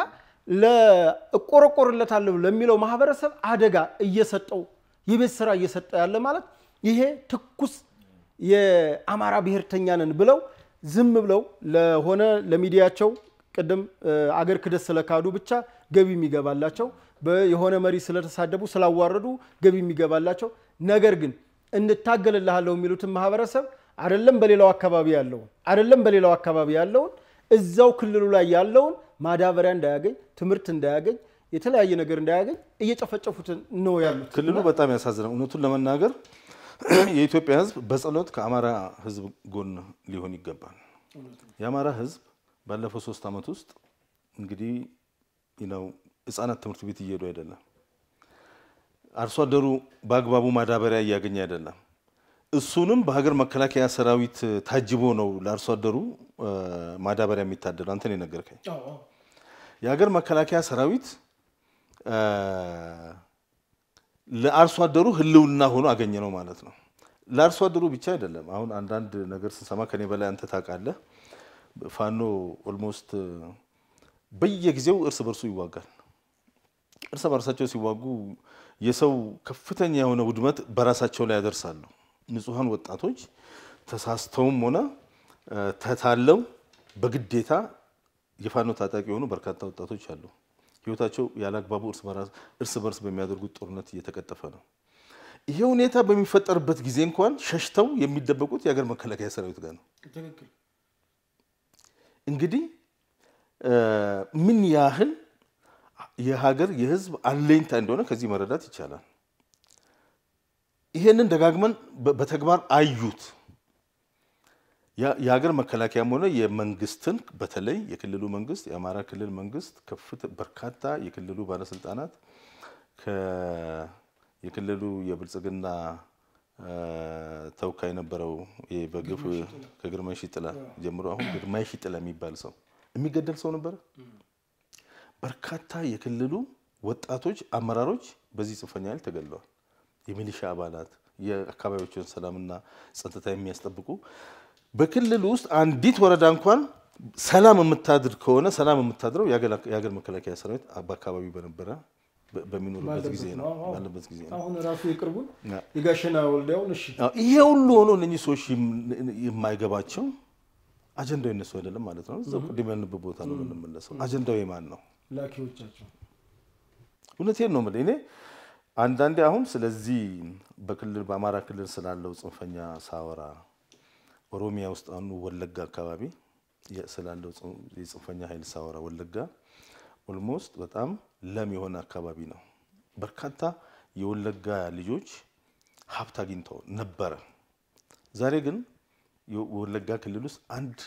ለቆረቆርለታለሁ ለሚለው ማህበረሰብ አደጋ እየሰጠው የቤት ስራ እየሰጠ ያለ ማለት ይሄ ትኩስ የአማራ ብሔርተኛ ነን ብለው ዝም ብለው ለሆነ ለሚዲያቸው ቀደም አገር ክደስ ስለካዱ ብቻ ገቢ የሚገባላቸው በየሆነ መሪ ስለተሳደቡ ስላዋረዱ ገቢ የሚገባላቸው ነገር ግን እንታገልልሃለሁ የሚሉትን ማህበረሰብ አይደለም በሌላው አካባቢ ያለውን እዛው ክልሉ ላይ ያለውን ማዳበሪያ እንዳያገኝ ትምርት እንዳያገኝ የተለያየ ነገር እንዳያገኝ እየጨፈጨፉት ነው ያሉት። ክልሉ በጣም ያሳዝናል። እውነቱን ለመናገር የኢትዮጵያ ህዝብ በጸሎት ከአማራ ህዝብ ጎን ሊሆን ይገባል። የአማራ ህዝብ ባለፈው 3 አመት ውስጥ እንግዲህ ህፃናት ትምህርት ቤት እየሄዱ አይደለም። አርሶ አደሩ በአግባቡ ማዳበሪያ እያገኘ አይደለም። እሱንም በሀገር መከላከያ ሰራዊት ታጅቦ ነው ለአርሶ አደሩ ማዳበሪያ የሚታደለው። አንተ ነህ ነገርከኝ። የሀገር መከላከያ ሰራዊት ለአርሶ አደሩ ህልውና ሆኖ አገኘ ነው ማለት ነው። ለአርሶ አደሩ ብቻ አይደለም። አሁን አንዳንድ ነገር ስንሰማ ከኔ በላይ አንተ ታውቃለህ። ፋኖ ኦልሞስት በየጊዜው እርስ በርሱ ይዋጋል። እርስ በርሳቸው ሲዋጉ የሰው ከፍተኛ የሆነ ውድመት በራሳቸው ላይ ያደርሳሉ። ንጹሃን ወጣቶች ተሳስተውም ሆነ ተታለው በግዴታ የፋኖ ታጣቂ የሆኑ በርካታ ወጣቶች አሉ። ህይወታቸው ያላግባቡ እርስ በርስ በሚያደርጉት ጦርነት እየተቀጠፈ ነው። ይሄ ሁኔታ በሚፈጠርበት ጊዜ እንኳን ሸሽተው የሚደበቁት የሀገር መከላከያ ሰራዊት ጋር ነው። እንግዲህ ምን ያህል የሀገር የህዝብ አለኝታ እንደሆነ ከዚህ መረዳት ይቻላል። ይሄንን ደጋግመን በተግባር አዩት። የሀገር መከላከያም ሆነ የመንግስትን በተለይ የክልሉ መንግስት የአማራ ክልል መንግስት በርካታ የክልሉ ባለስልጣናት የክልሉ የብልጽግና ተወካይ ነበረው በግፍ ከግርማይ ሽጥላ ጀምሮ አሁን ግርማይ ሽጥላ የሚባል ሰው የሚገደል ሰው ነበር። በርካታ የክልሉ ወጣቶች አመራሮች በዚህ ጽንፈኛ ኃይል ተገድለዋል። የሚሊሻ አባላት የአካባቢዎችን ሰላምና ጸጥታ የሚያስጠብቁ በክልሉ ውስጥ አንዲት ወረዳ እንኳን ሰላም የምታድር ከሆነ ሰላም የምታድረው የሀገር መከላከያ ሰራዊት በአካባቢው በነበረ በሚኖርበት ጊዜ ነው ባለበት ጊዜ ነው። አሁን ራሱ ይቅርቡን ይጋሽና ወልዳውን እሺ ይሄ ሁሉ ሆኖ እነኚህ ሰዎች የማይገባቸው አጀንዳው እነሱ አይደለም ማለት ነው። እዛው ቅድም ያልንበት ቦታ ነው የምንመለሰው። አጀንዳው የማን ነው? ላኪዎቻቸው። እውነቴን ነው ማለት እኔ አንዳንዴ አሁን ስለዚህ በክልል በአማራ ክልል ስላለው ጽንፈኛ ሳወራ ኦሮሚያ ውስጥ አሁን ወለጋ አካባቢ ስላለው የጽንፈኛ ኃይል ሳወራ ወለጋ ኦልሞስት በጣም ለም የሆነ አካባቢ ነው። በርካታ የወለጋ ልጆች ሀብት አግኝተው ነበር። ዛሬ ግን የወለጋ ክልል ውስጥ አንድ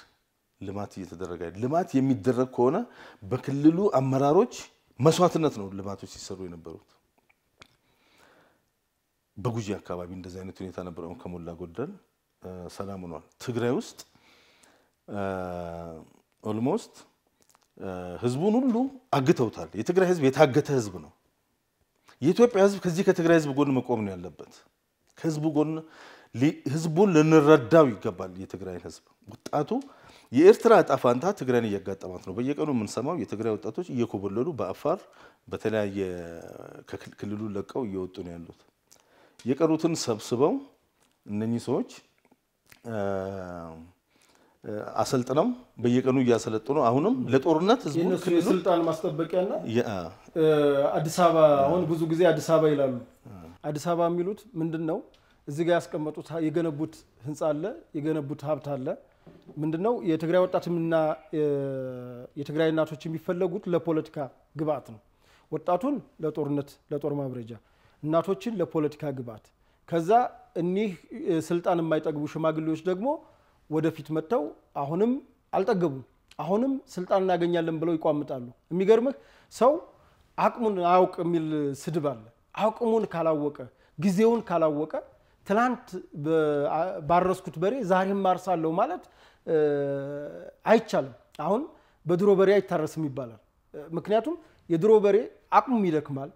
ልማት እየተደረገ ልማት የሚደረግ ከሆነ በክልሉ አመራሮች መስዋዕትነት ነው ልማቶች ሲሰሩ የነበሩት። በጉጂ አካባቢ እንደዚህ አይነት ሁኔታ ነበር። አሁን ከሞላ ጎደል ሰላም ሆኗል። ትግራይ ውስጥ ኦልሞስት ህዝቡን ሁሉ አግተውታል። የትግራይ ህዝብ የታገተ ህዝብ ነው። የኢትዮጵያ ህዝብ ከዚህ ከትግራይ ህዝብ ጎን መቆም ነው ያለበት። ከህዝቡ ጎን ህዝቡን ልንረዳው ይገባል። የትግራይ ህዝብ ወጣቱ የኤርትራ ጣፋንታ ትግራይን እያጋጠማት ነው። በየቀኑ የምንሰማው የትግራይ ወጣቶች እየኮበለሉ በአፋር በተለያየ ክልሉ ለቀው እየወጡ ነው ያሉት። የቀሩትን ሰብስበው እነኚህ ሰዎች አሰልጥነው በየቀኑ እያሰለጥኑ አሁንም ለጦርነት ህዝቡ ክልሉ ስልጣን ማስጠበቂያና አዲስ አበባ አሁን ብዙ ጊዜ አዲስ አበባ ይላሉ። አዲስ አበባ የሚሉት ምንድነው? እዚህ ጋር ያስቀመጡት የገነቡት ህንጻ አለ፣ የገነቡት ሀብት አለ። ምንድነው? የትግራይ ወጣትና የትግራይ እናቶች የሚፈልጉት ለፖለቲካ ግብአት ነው። ወጣቱን ለጦርነት ለጦር ማብረጃ፣ እናቶችን ለፖለቲካ ግብአት። ከዛ እኒህ ስልጣን የማይጠግቡ ሽማግሌዎች ደግሞ ወደፊት መተው አሁንም አልጠገቡም። አሁንም ስልጣን እናገኛለን ብለው ይቋምጣሉ። የሚገርምህ ሰው አቅሙን አያውቅ የሚል ስድብ አለ። አቅሙን ካላወቀ ጊዜውን ካላወቀ ትላንት ባረስኩት በሬ ዛሬም ማርሳለሁ ማለት አይቻልም። አሁን በድሮ በሬ አይታረስም ይባላል። ምክንያቱም የድሮ በሬ አቅሙም ይደክማል።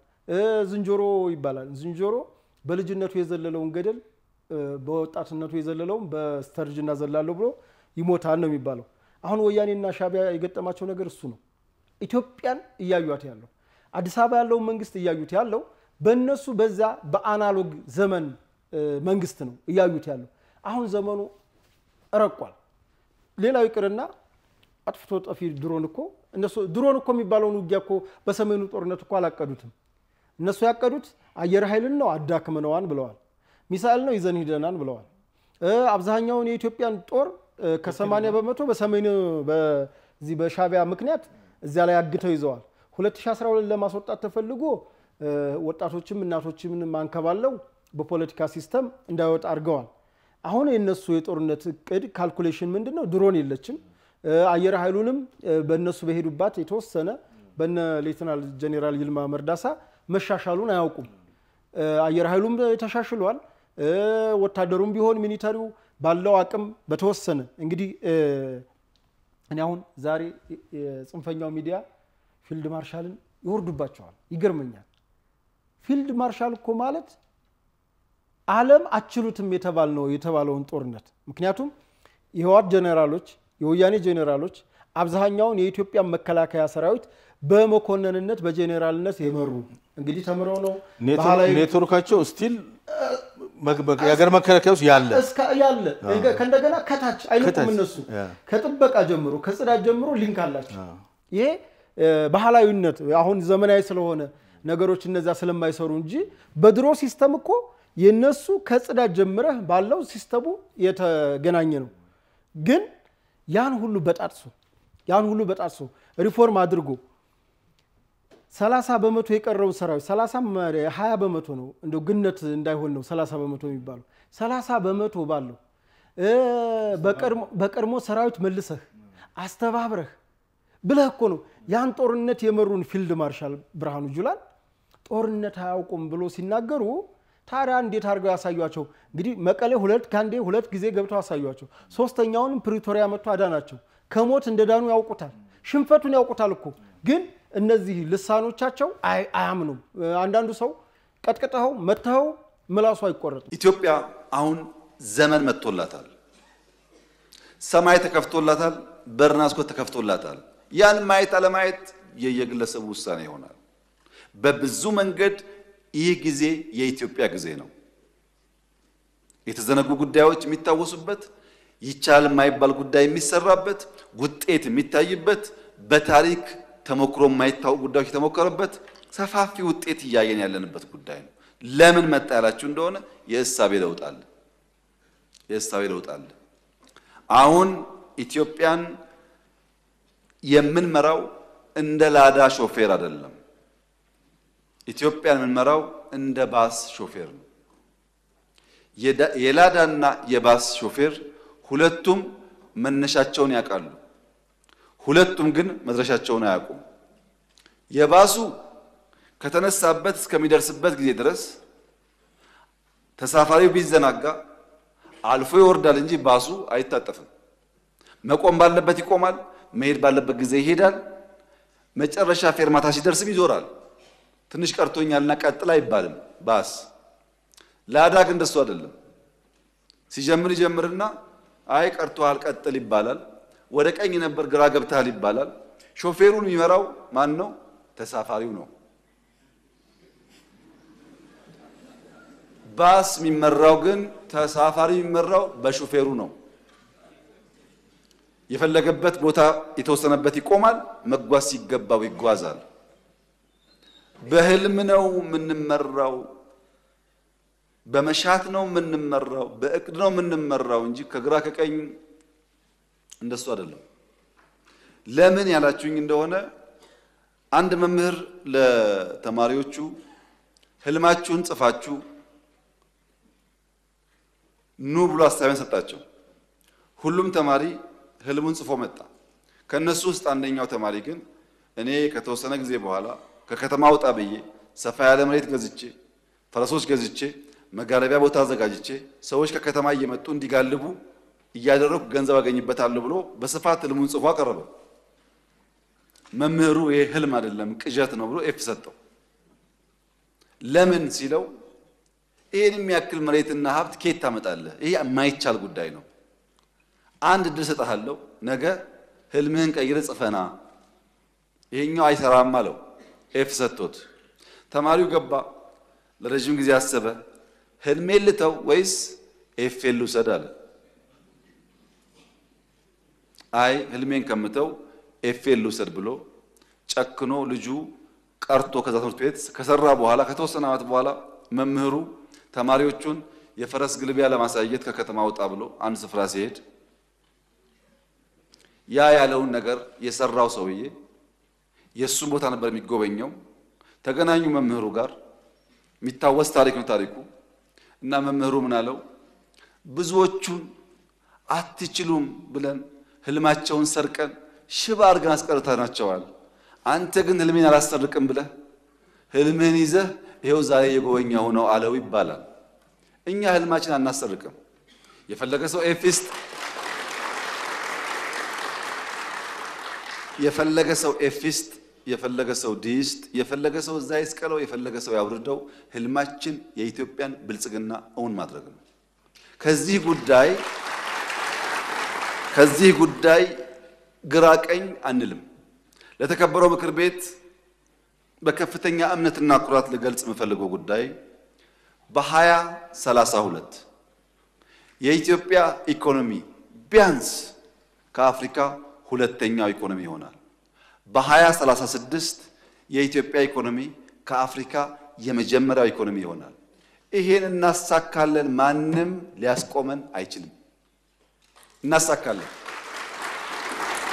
ዝንጀሮ ይባላል። ዝንጀሮ በልጅነቱ የዘለለውን ገደል በወጣትነቱ የዘለለውን በስተርጅና ዘላለው ብሎ ይሞታል ነው የሚባለው። አሁን ወያኔና ሻቢያ የገጠማቸው ነገር እሱ ነው። ኢትዮጵያን እያዩት ያለው አዲስ አበባ ያለው መንግስት እያዩት ያለው በእነሱ በዛ በአናሎግ ዘመን መንግስት ነው እያዩት ያለው። አሁን ዘመኑ ረቋል። ሌላው ይቅርና አጥፍቶ ጠፊ ድሮን እኮ እነሱ ድሮን እኮ የሚባለውን ውጊያ እኮ በሰሜኑ ጦርነት እኮ አላቀዱትም። እነሱ ያቀዱት አየር ኃይልን ነው አዳክመነዋን ብለዋል። ሚሳኤል ነው ይዘን ሄደናን ብለዋል። አብዛኛውን የኢትዮጵያን ጦር ከ80 በመቶ በሰሜኑ በዚህ በሻቢያ ምክንያት እዚያ ላይ አግተው ይዘዋል። 2012 ለማስወጣት ተፈልጎ ወጣቶችም እናቶችም ማንከባለው በፖለቲካ ሲስተም እንዳይወጣ አድርገዋል። አሁን የነሱ የጦርነት እቅድ ካልኩሌሽን ምንድነው? ድሮን የለችም። አየር ኃይሉንም በእነሱ በሄዱባት የተወሰነ በነ ሌተናል ጄኔራል ይልማ መርዳሳ መሻሻሉን አያውቁም። አየር ኃይሉም ተሻሽሏል። ወታደሩም ቢሆን ሚሊታሪው ባለው አቅም በተወሰነ እንግዲህ እኔ አሁን ዛሬ የጽንፈኛው ሚዲያ ፊልድ ማርሻልን ይወርዱባቸዋል። ይገርመኛል። ፊልድ ማርሻል እኮ ማለት ዓለም አችሉትም የተባለውን ጦርነት ምክንያቱም የህወሓት ጀነራሎች የወያኔ ጀነራሎች አብዛኛውን የኢትዮጵያ መከላከያ ሰራዊት በመኮንንነት በጀነራልነት የመሩ እንግዲህ ተምረው ነው ኔትወርካቸው ስቲል የሀገር መከላከያ ውስጥ ያለ ከእንደገና ከታች አይልቁም እነሱ ከጥበቃ ጀምሮ ከጽዳት ጀምሮ ሊንክ አላቸው። ይሄ ባህላዊነት አሁን ዘመናዊ ስለሆነ ነገሮች እነዛ ስለማይሰሩ እንጂ በድሮ ሲስተም እኮ የነሱ ከጽዳት ጀምረህ ባለው ሲስተሙ የተገናኘ ነው። ግን ያን ሁሉ በጣጥሶ ሪፎርም አድርጎ 30 በመቶ የቀረው ሰራዊት 20 በመቶ ነው እንደው ግነት እንዳይሆን ነው 30 በመቶ የሚባለው 30 በመቶ ባለው በቀድሞ ሰራዊት መልሰህ አስተባብረህ ብለህ እኮ ነው ያን ጦርነት የመሩን ፊልድ ማርሻል ብርሃኑ ጁላን ጦርነት አያውቁም ብሎ ሲናገሩ ታዲያ እንዴት አድርገው ያሳዩአቸው? እንግዲህ መቀሌ ሁለት ጊዜ ገብተው አሳዩአቸው። ሶስተኛውንም ፕሪቶሪያ መጥቶ አዳናቸው። ከሞት እንደዳኑ ያውቁታል፣ ሽንፈቱን ያውቁታል እኮ። ግን እነዚህ ልሳኖቻቸው አያምኑም። አንዳንዱ ሰው ቀጥቅጠው መተው ምላሱ አይቆረጥም። ኢትዮጵያ አሁን ዘመን መጥቶላታል። ሰማይ ተከፍቶላታል፣ በርና መስኮት ተከፍቶላታል። ያን ማየት አለማየት የየግለሰቡ ውሳኔ ይሆናል። በብዙ መንገድ ይህ ጊዜ የኢትዮጵያ ጊዜ ነው። የተዘነጉ ጉዳዮች የሚታወሱበት፣ ይቻል የማይባል ጉዳይ የሚሰራበት፣ ውጤት የሚታይበት፣ በታሪክ ተሞክሮ የማይታወቅ ጉዳዮች የተሞከረበት ሰፋፊ ውጤት እያየን ያለንበት ጉዳይ ነው። ለምን መጣ ያላችሁ እንደሆነ የእሳቤ ለውጥ አለ። አሁን ኢትዮጵያን የምንመራው እንደ ላዳ ሾፌር አይደለም። ኢትዮጵያን የምንመራው እንደ ባስ ሾፌር ነው። የላዳና የባስ ሾፌር ሁለቱም መነሻቸውን ያውቃሉ። ሁለቱም ግን መድረሻቸውን አያውቁም። የባሱ ከተነሳበት እስከሚደርስበት ጊዜ ድረስ ተሳፋሪው ቢዘናጋ አልፎ ይወርዳል እንጂ ባሱ አይታጠፍም። መቆም ባለበት ይቆማል፣ መሄድ ባለበት ጊዜ ይሄዳል። መጨረሻ ፌርማታ ሲደርስም ይዞራል። ትንሽ ቀርቶኛልና ቀጥል አይባልም ባስ። ላዳ ግን እንደሱ አይደለም። ሲጀምር ይጀምርና አይ ቀርቶሃል ቀጥል ይባላል። ወደ ቀኝ ነበር ግራ ገብተሃል ይባላል። ሾፌሩን የሚመራው ማን ነው? ተሳፋሪው ነው። ባስ የሚመራው ግን ተሳፋሪው የሚመራው በሾፌሩ ነው። የፈለገበት ቦታ የተወሰነበት ይቆማል፣ መጓዝ ሲገባው ይጓዛል። በህልም ነው የምንመራው፣ በመሻት ነው የምንመራው፣ በእቅድ ነው የምንመራው እንጂ ከግራ ከቀኝ እንደሱ አይደለም። ለምን ያላችሁኝ እንደሆነ አንድ መምህር ለተማሪዎቹ ህልማችሁን ጽፋችሁ ኑ ብሎ አሳይመንት ሰጣቸው። ሁሉም ተማሪ ህልሙን ጽፎ መጣ። ከነሱ ውስጥ አንደኛው ተማሪ ግን እኔ ከተወሰነ ጊዜ በኋላ ከከተማ ወጣ ብዬ ሰፋ ያለ መሬት ገዝቼ ፈረሶች ገዝቼ መጋለቢያ ቦታ አዘጋጅቼ ሰዎች ከከተማ እየመጡ እንዲጋልቡ እያደረኩ ገንዘብ አገኝበታለሁ ብሎ በስፋት ህልሙን ጽፎ አቀረበ። መምህሩ ይሄ ህልም አይደለም ቅዠት ነው ብሎ ኤፍ ሰጠው። ለምን ሲለው ይሄን የሚያክል መሬትና ሀብት ከየት ታመጣለህ? ይሄ የማይቻል ጉዳይ ነው። አንድ እድል ሰጥሃለሁ፣ ነገ ህልምህን ቀይረ ጽፈና። ይሄኛው አይሰራም አለው። ኤፍ ሰጥቶት ተማሪው ገባ። ለረጅም ጊዜ አሰበ። ህልሜን ልተው ወይስ ኤፍ ልውሰድ አለ። አይ ህልሜን ከምተው ኤፍ ልውሰድ ብሎ ጨክኖ ልጁ ቀርቶ ከዛ ትምህርት ቤት ከሰራ በኋላ ከተወሰነ ዓመት በኋላ መምህሩ ተማሪዎቹን የፈረስ ግልቢያ ለማሳየት ከከተማ ወጣ ብሎ አንድ ስፍራ ሲሄድ ያ ያለውን ነገር የሰራው ሰውዬ የሱን ቦታ ነበር የሚጎበኘው። ተገናኙ መምህሩ ጋር። የሚታወስ ታሪክ ነው ታሪኩ። እና መምህሩ ምን አለው? ብዙዎቹን አትችሉም ብለን ህልማቸውን ሰርቀን ሽባ አድርገን አስቀርተናቸዋል። አንተ ግን ህልሜን አላሰርቅም ብለህ ህልምህን ይዘህ ይሄው ዛሬ የጎበኛው ነው አለው ይባላል። እኛ ህልማችን አናሰርቅም። የፈለገ ሰው ኤፊስት የፈለገ ሰው ዲስት የፈለገ ሰው እዛ ይስቀለው የፈለገ ሰው ያውርደው። ህልማችን የኢትዮጵያን ብልጽግና እውን ማድረግ ነው። ከዚህ ጉዳይ ግራ ቀኝ አንልም። ለተከበረው ምክር ቤት በከፍተኛ እምነትና ኩራት ልገልጽ የምፈልገው ጉዳይ በ2032 የኢትዮጵያ ኢኮኖሚ ቢያንስ ከአፍሪካ ሁለተኛው ኢኮኖሚ ይሆናል። በ2036 የኢትዮጵያ ኢኮኖሚ ከአፍሪካ የመጀመሪያው ኢኮኖሚ ይሆናል። ይሄን እናሳካለን። ማንም ሊያስቆመን አይችልም። እናሳካለን።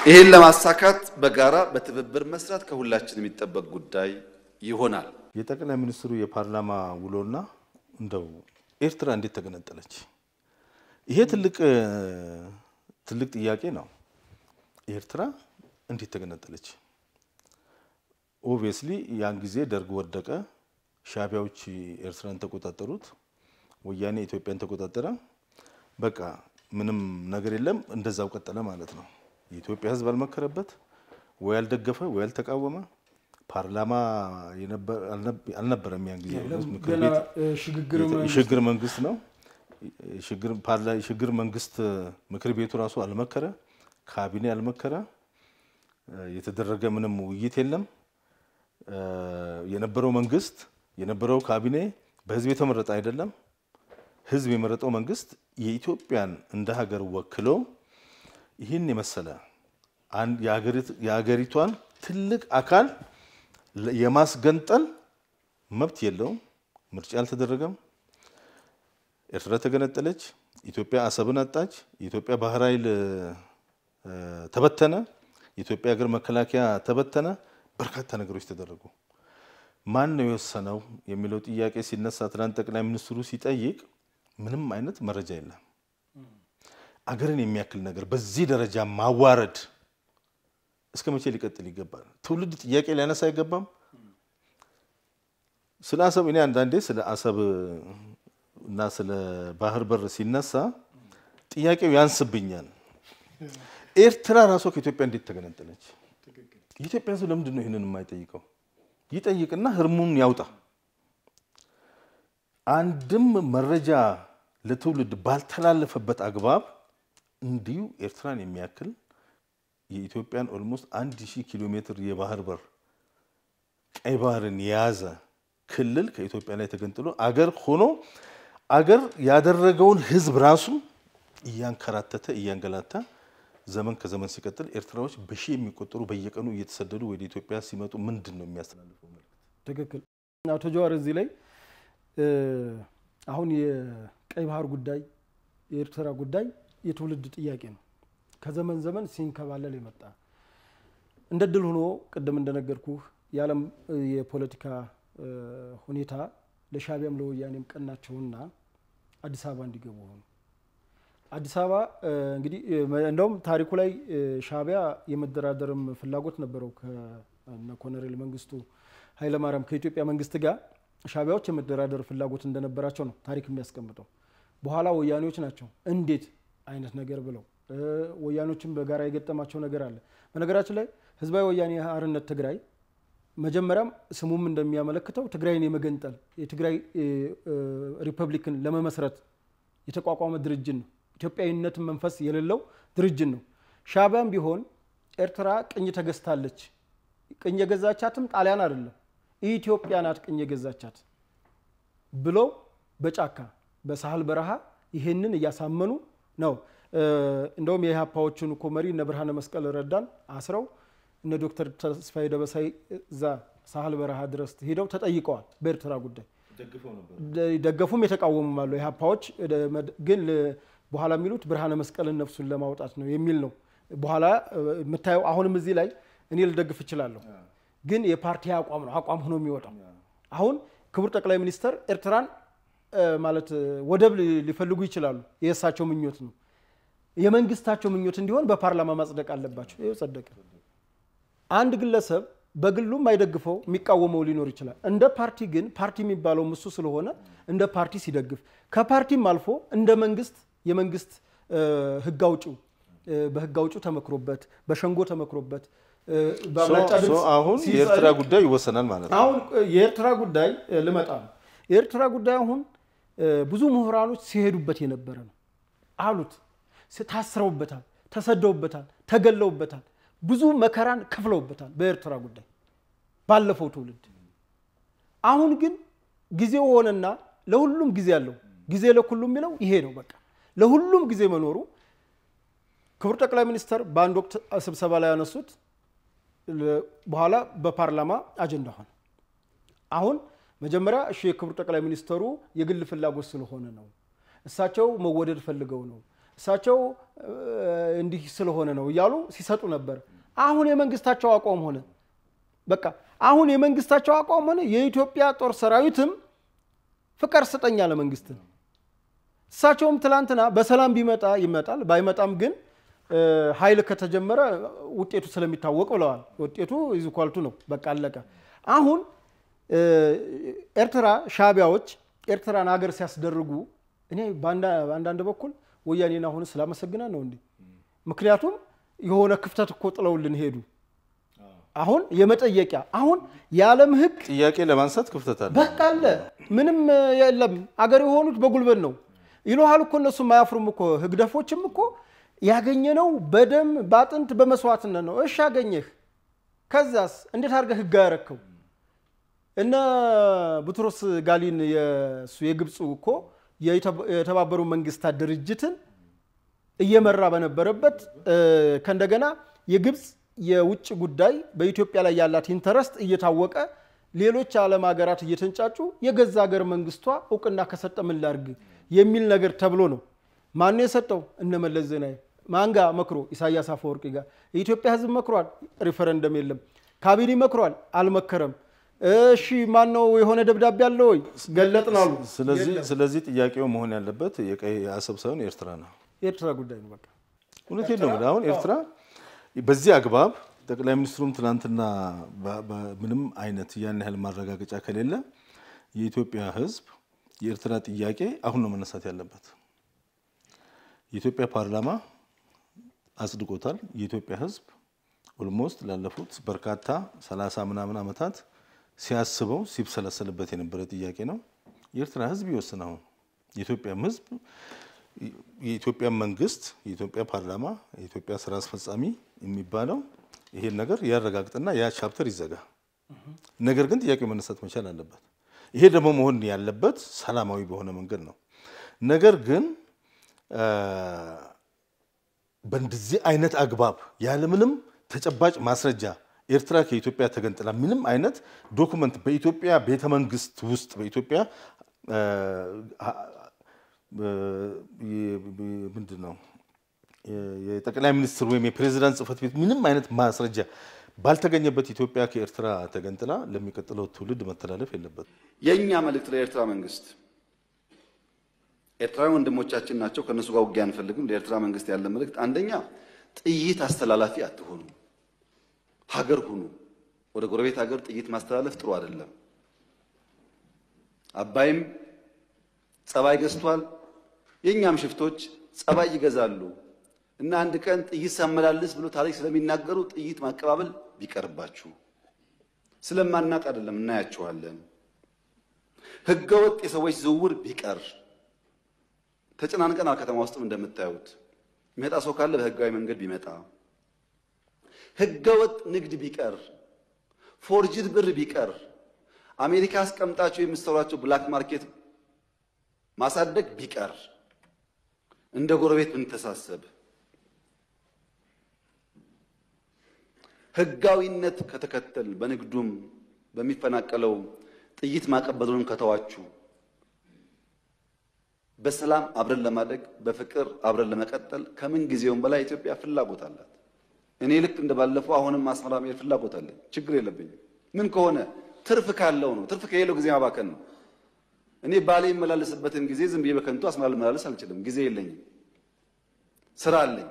ይሄን ለማሳካት በጋራ በትብብር መስራት ከሁላችን የሚጠበቅ ጉዳይ ይሆናል። የጠቅላይ ሚኒስትሩ የፓርላማ ውሎና እንደው ኤርትራ እንዴት ተገነጠለች? ይሄ ትልቅ ጥያቄ ነው። ኤርትራ እንዴት ተገነጠለች? ኦብቪየስሊ ያን ጊዜ ደርግ ወደቀ፣ ሻቢያዎች ኤርትራን ተቆጣጠሩት፣ ወያኔ ኢትዮጵያን ተቆጣጠረ። በቃ ምንም ነገር የለም፣ እንደዛው ቀጠለ ማለት ነው። የኢትዮጵያ ሕዝብ አልመከረበት፣ ወይ አልደገፈ፣ ወይ አልተቃወመ። ፓርላማ አልነበረም ያን ጊዜ። ምክር ቤት ሽግግር መንግስት ነው። ሽግግር መንግስት ምክር ቤቱ ራሱ አልመከረ፣ ካቢኔ አልመከረ፣ የተደረገ ምንም ውይይት የለም። የነበረው መንግስት የነበረው ካቢኔ በህዝብ የተመረጠ አይደለም። ህዝብ የመረጠው መንግስት የኢትዮጵያን እንደ ሀገር ወክሎ ይህን የመሰለ የሀገሪቷን ትልቅ አካል የማስገንጠል መብት የለውም። ምርጫ አልተደረገም። ኤርትራ ተገነጠለች። ኢትዮጵያ አሰብን አጣች። የኢትዮጵያ ባህር ኃይል ተበተነ። የኢትዮጵያ ሀገር መከላከያ ተበተነ። በርካታ ነገሮች ተደረጉ። ማን ነው የወሰነው የሚለው ጥያቄ ሲነሳ ትናንት ጠቅላይ ሚኒስትሩ ሲጠይቅ ምንም አይነት መረጃ የለም። አገርን የሚያክል ነገር በዚህ ደረጃ ማዋረድ እስከ መቼ ሊቀጥል ይገባል? ትውልድ ጥያቄ ሊያነሳ አይገባም? ስለ አሰብ እኔ አንዳንዴ ስለ አሰብ እና ስለ ባህር በር ሲነሳ ጥያቄው ያንስብኛል። ኤርትራ ራሷ ከኢትዮጵያ እንዴት ተገነጠለች? የኢትዮጵያ ሕዝብ ለምንድን ነው ይሄንን የማይጠይቀው? ይጠይቅና ህርሙን ያውጣ። አንድም መረጃ ለትውልድ ባልተላለፈበት አግባብ እንዲሁ ኤርትራን የሚያክል የኢትዮጵያን ኦልሞስት 1000 ኪሎ ሜትር የባህር በር ቀይ ባህርን የያዘ ክልል ከኢትዮጵያ ላይ ተገንጥሎ አገር ሆኖ አገር ያደረገውን ህዝብ ራሱ እያንከራተተ እያንገላታ ዘመን ከዘመን ሲቀጥል ኤርትራዎች በሺ የሚቆጠሩ በየቀኑ እየተሰደዱ ወደ ኢትዮጵያ ሲመጡ ምንድን ነው የሚያስተላልፈው መልእክት? ትክክል። አቶ ጀዋር እዚህ ላይ አሁን የቀይ ባህር ጉዳይ የኤርትራ ጉዳይ የትውልድ ጥያቄ ነው። ከዘመን ዘመን ሲንከባለል የመጣ እንደ ድል ሆኖ ቅድም እንደነገርኩህ የዓለም የፖለቲካ ሁኔታ ለሻቢያም ለወያኔም ቀናቸውና አዲስ አበባ እንዲገቡ ሆኑ። አዲስ አበባ እንግዲህ እንደውም ታሪኩ ላይ ሻቢያ የመደራደርም ፍላጎት ነበረው ከኮሎኔል መንግስቱ ኃይለማርያም ከኢትዮጵያ መንግስት ጋር ሻቢያዎች የመደራደር ፍላጎት እንደነበራቸው ነው ታሪክ የሚያስቀምጠው። በኋላ ወያኔዎች ናቸው እንዴት አይነት ነገር ብለው ወያኔዎችም በጋራ የገጠማቸው ነገር አለ። በነገራችን ላይ ህዝባዊ ወያኔ ሓርነት ትግራይ መጀመሪያም ስሙም እንደሚያመለክተው ትግራይን የመገንጠል የትግራይ ሪፐብሊክን ለመመስረት የተቋቋመ ድርጅት ነው። ኢትዮጵያዊነት መንፈስ የሌለው ድርጅት ነው። ሻቢያም ቢሆን ኤርትራ ቅኝ ተገዝታለች። ቅኝ የገዛቻትም ጣሊያን አይደለም ኢትዮጵያ ናት ቅኝ የገዛቻት ብለው በጫካ በሳህል በረሃ ይሄንን እያሳመኑ ነው። እንደውም የኢህአፓዎቹን እኮ መሪ እነ ብርሃነ መስቀል ረዳን አስረው እነ ዶክተር ተስፋዬ ደበሳይ እዛ ሳህል በረሃ ድረስ ሄደው ተጠይቀዋል። በኤርትራ ጉዳይ ደገፉም የተቃወሙም አሉ። ኢህአፓዎች ግን በኋላ የሚሉት ብርሃነ መስቀልን ነፍሱን ለማውጣት ነው የሚል ነው። በኋላ የምታየው አሁንም እዚህ ላይ እኔ ልደግፍ እችላለሁ፣ ግን የፓርቲ አቋም ሆኖ የሚወጣው አሁን ክቡር ጠቅላይ ሚኒስተር ኤርትራን ማለት ወደብ ሊፈልጉ ይችላሉ። የእሳቸው ምኞት ነው። የመንግስታቸው ምኞት እንዲሆን በፓርላማ ማጽደቅ አለባቸው። ይሄ ጸደቀ። አንድ ግለሰብ በግሉ የማይደግፈው የሚቃወመው ሊኖር ይችላል። እንደ ፓርቲ ግን ፓርቲ የሚባለው እሱ ስለሆነ እንደ ፓርቲ ሲደግፍ ከፓርቲም አልፎ እንደ መንግስት የመንግስት ህግ አውጪው በህግ አውጪው ተመክሮበት በሸንጎ ተመክሮበት አሁን የኤርትራ ጉዳይ ይወሰናል ማለት ነው። አሁን የኤርትራ ጉዳይ ልመጣ ነው። የኤርትራ ጉዳይ አሁን ብዙ ምሁራኖች ሲሄዱበት የነበረ ነው አሉት። ታስረውበታል፣ ተሰደውበታል፣ ተገለውበታል፣ ብዙ መከራን ከፍለውበታል በኤርትራ ጉዳይ ባለፈው ትውልድ። አሁን ግን ጊዜው ሆነና ለሁሉም ጊዜ ያለው ጊዜ ለሁሉም የሚለው ይሄ ነው በቃ ለሁሉም ጊዜ መኖሩ ክቡር ጠቅላይ ሚኒስትር በአንድ ወቅት ስብሰባ ላይ ያነሱት በኋላ በፓርላማ አጀንዳ ሆነ አሁን መጀመሪያ እሺ የክቡር ጠቅላይ ሚኒስትሩ የግል ፍላጎት ስለሆነ ነው እሳቸው መወደድ ፈልገው ነው እሳቸው እንዲህ ስለሆነ ነው ይያሉ ሲሰጡ ነበር አሁን የመንግስታቸው አቋም ሆነ በቃ አሁን የመንግስታቸው አቋም ሆነ የኢትዮጵያ ጦር ሰራዊትም ፍቅር ሰጠኛ ለመንግስት እሳቸውም ትላንትና በሰላም ቢመጣ ይመጣል ባይመጣም ግን ኃይል ከተጀመረ ውጤቱ ስለሚታወቅ ብለዋል ውጤቱ ይዝኳልቱ ነው በቃ አለቀ አሁን ኤርትራ ሻቢያዎች ኤርትራን ሀገር ሲያስደርጉ እኔ ባንዳንድ በኩል ወያኔና አሁን ስላመሰግና ነው እንዴ ምክንያቱም የሆነ ክፍተት እኮ ጥለውልን ሄዱ አሁን የመጠየቂያ አሁን የዓለም ህግ ጥያቄ ለማንሳት ክፍተት አለ በቃ አለ ምንም የለም አገር የሆኑት በጉልበት ነው ይሉሃል እኮ እነሱ ማያፍሩም እኮ ህግደፎችም እኮ ያገኘነው በደም ባጥንት በመስዋዕትነት ነው እሺ አገኘህ ከዛስ እንዴት አርገህ ህግ ያረከው እና ቡትሮስ ጋሊን የግብጽ እኮ የተባበሩ መንግስታት ድርጅትን እየመራ በነበረበት ከእንደገና የግብጽ የውጭ ጉዳይ በኢትዮጵያ ላይ ያላት ኢንተረስት እየታወቀ ሌሎች ዓለም ሀገራት እየተንጫጩ የገዛ ሀገር መንግስቷ እውቅና ከሰጠ ምን ላርግ የሚል ነገር ተብሎ ነው ማን የሰጠው እነ መለስ ዜናዊ ማንጋ መክሮ ኢሳያስ አፈወርቂ ጋር የኢትዮጵያ ህዝብ መክሯል ሪፈረንደም የለም ካቢኔ መክሯል አልመከረም እሺ ማን ነው የሆነ ደብዳቤ ያለው ወይ ገለጥናሉ ስለዚህ ጥያቄው መሆን ያለበት የቀይ አሰብ ሳይሆን ኤርትራ ነው ኤርትራ ጉዳይ ነው በቃ እውነቴን ነው አሁን ኤርትራ በዚህ አግባብ ጠቅላይ ሚኒስትሩም ትናንትና ምንም አይነት ያን ያህል ማረጋገጫ ከሌለ የኢትዮጵያ ህዝብ የኤርትራ ጥያቄ አሁን ነው መነሳት ያለበት የኢትዮጵያ ፓርላማ አጽድቆታል የኢትዮጵያ ህዝብ ኦልሞስት ላለፉት በርካታ 30 ምናምን አመታት ሲያስበው ሲብሰለሰልበት የነበረ ጥያቄ ነው የኤርትራ ህዝብ ይወስነው የኢትዮጵያ ህዝብ የኢትዮጵያ መንግስት የኢትዮጵያ ፓርላማ የኢትዮጵያ ስራ አስፈጻሚ የሚባለው ይሄን ነገር ያረጋግጥና ያ ቻፕተር ይዘጋ ነገር ግን ጥያቄው መነሳት መቻል አለበት ይሄ ደግሞ መሆን ያለበት ሰላማዊ በሆነ መንገድ ነው ነገር ግን በእንደዚህ አይነት አግባብ ያለ ምንም ተጨባጭ ማስረጃ ኤርትራ ከኢትዮጵያ ተገንጥላ ምንም አይነት ዶክመንት በኢትዮጵያ ቤተ መንግስት ውስጥ በኢትዮጵያ ምንድነው የጠቅላይ ሚኒስትር ወይም የፕሬዝዳንት ጽፈት ቤት ምንም አይነት ማስረጃ ባልተገኘበት ኢትዮጵያ ከኤርትራ ተገንጥላ ለሚቀጥለው ትውልድ መተላለፍ የለበት የኛ መልእክት ለኤርትራ መንግስት ኤርትራ ወንድሞቻችን ናቸው ከነሱ ጋር ውጊያ አንፈልግም ለኤርትራ መንግስት ያለ መልእክት አንደኛ ጥይት አስተላላፊ አትሆኑ ሀገር ሁኑ ወደ ጎረቤት ሀገር ጥይት ማስተላለፍ ጥሩ አይደለም አባይም ጸባይ ገዝቷል የኛም ሽፍቶች ጸባይ ይገዛሉ እና አንድ ቀን ጥይት ሳመላልስ ብሎ ታሪክ ስለሚናገሩ ጥይት ማቀባበል ቢቀርባችሁ ስለማናቅ አይደለም እናያችኋለን ህገወጥ የሰዎች ዝውውር ቢቀር ተጨናንቀናል ከተማ ውስጥም እንደምታዩት የሚመጣ ሰው ካለ በህጋዊ መንገድ ቢመጣ ህገወጥ ንግድ ቢቀር ፎርጅድ ብር ቢቀር አሜሪካ አስቀምጣቸው የምትሰሯቸው ብላክ ማርኬት ማሳደግ ቢቀር እንደ ጎረቤት ብንተሳሰብ ህጋዊነት ከተከተል በንግዱም በሚፈናቀለው ጥይት ማቀበሉን ከተዋችሁ በሰላም አብረን ለማደግ በፍቅር አብረን ለመቀጠል ከምን ጊዜውም በላይ ኢትዮጵያ ፍላጎት አላት እኔ ልክ እንደባለፈው አሁንም አስመራ መሄድ ፍላጎት አለኝ ችግር የለብኝም ምን ከሆነ ትርፍ ካለው ነው ትርፍ ከሌለው ጊዜ ማባከን ነው እኔ ባሌ መላለስበትን ጊዜ ዝም ብዬ በከንቱ አስመራ መላለስ አልችልም ጊዜ የለኝም ስራ አለኝ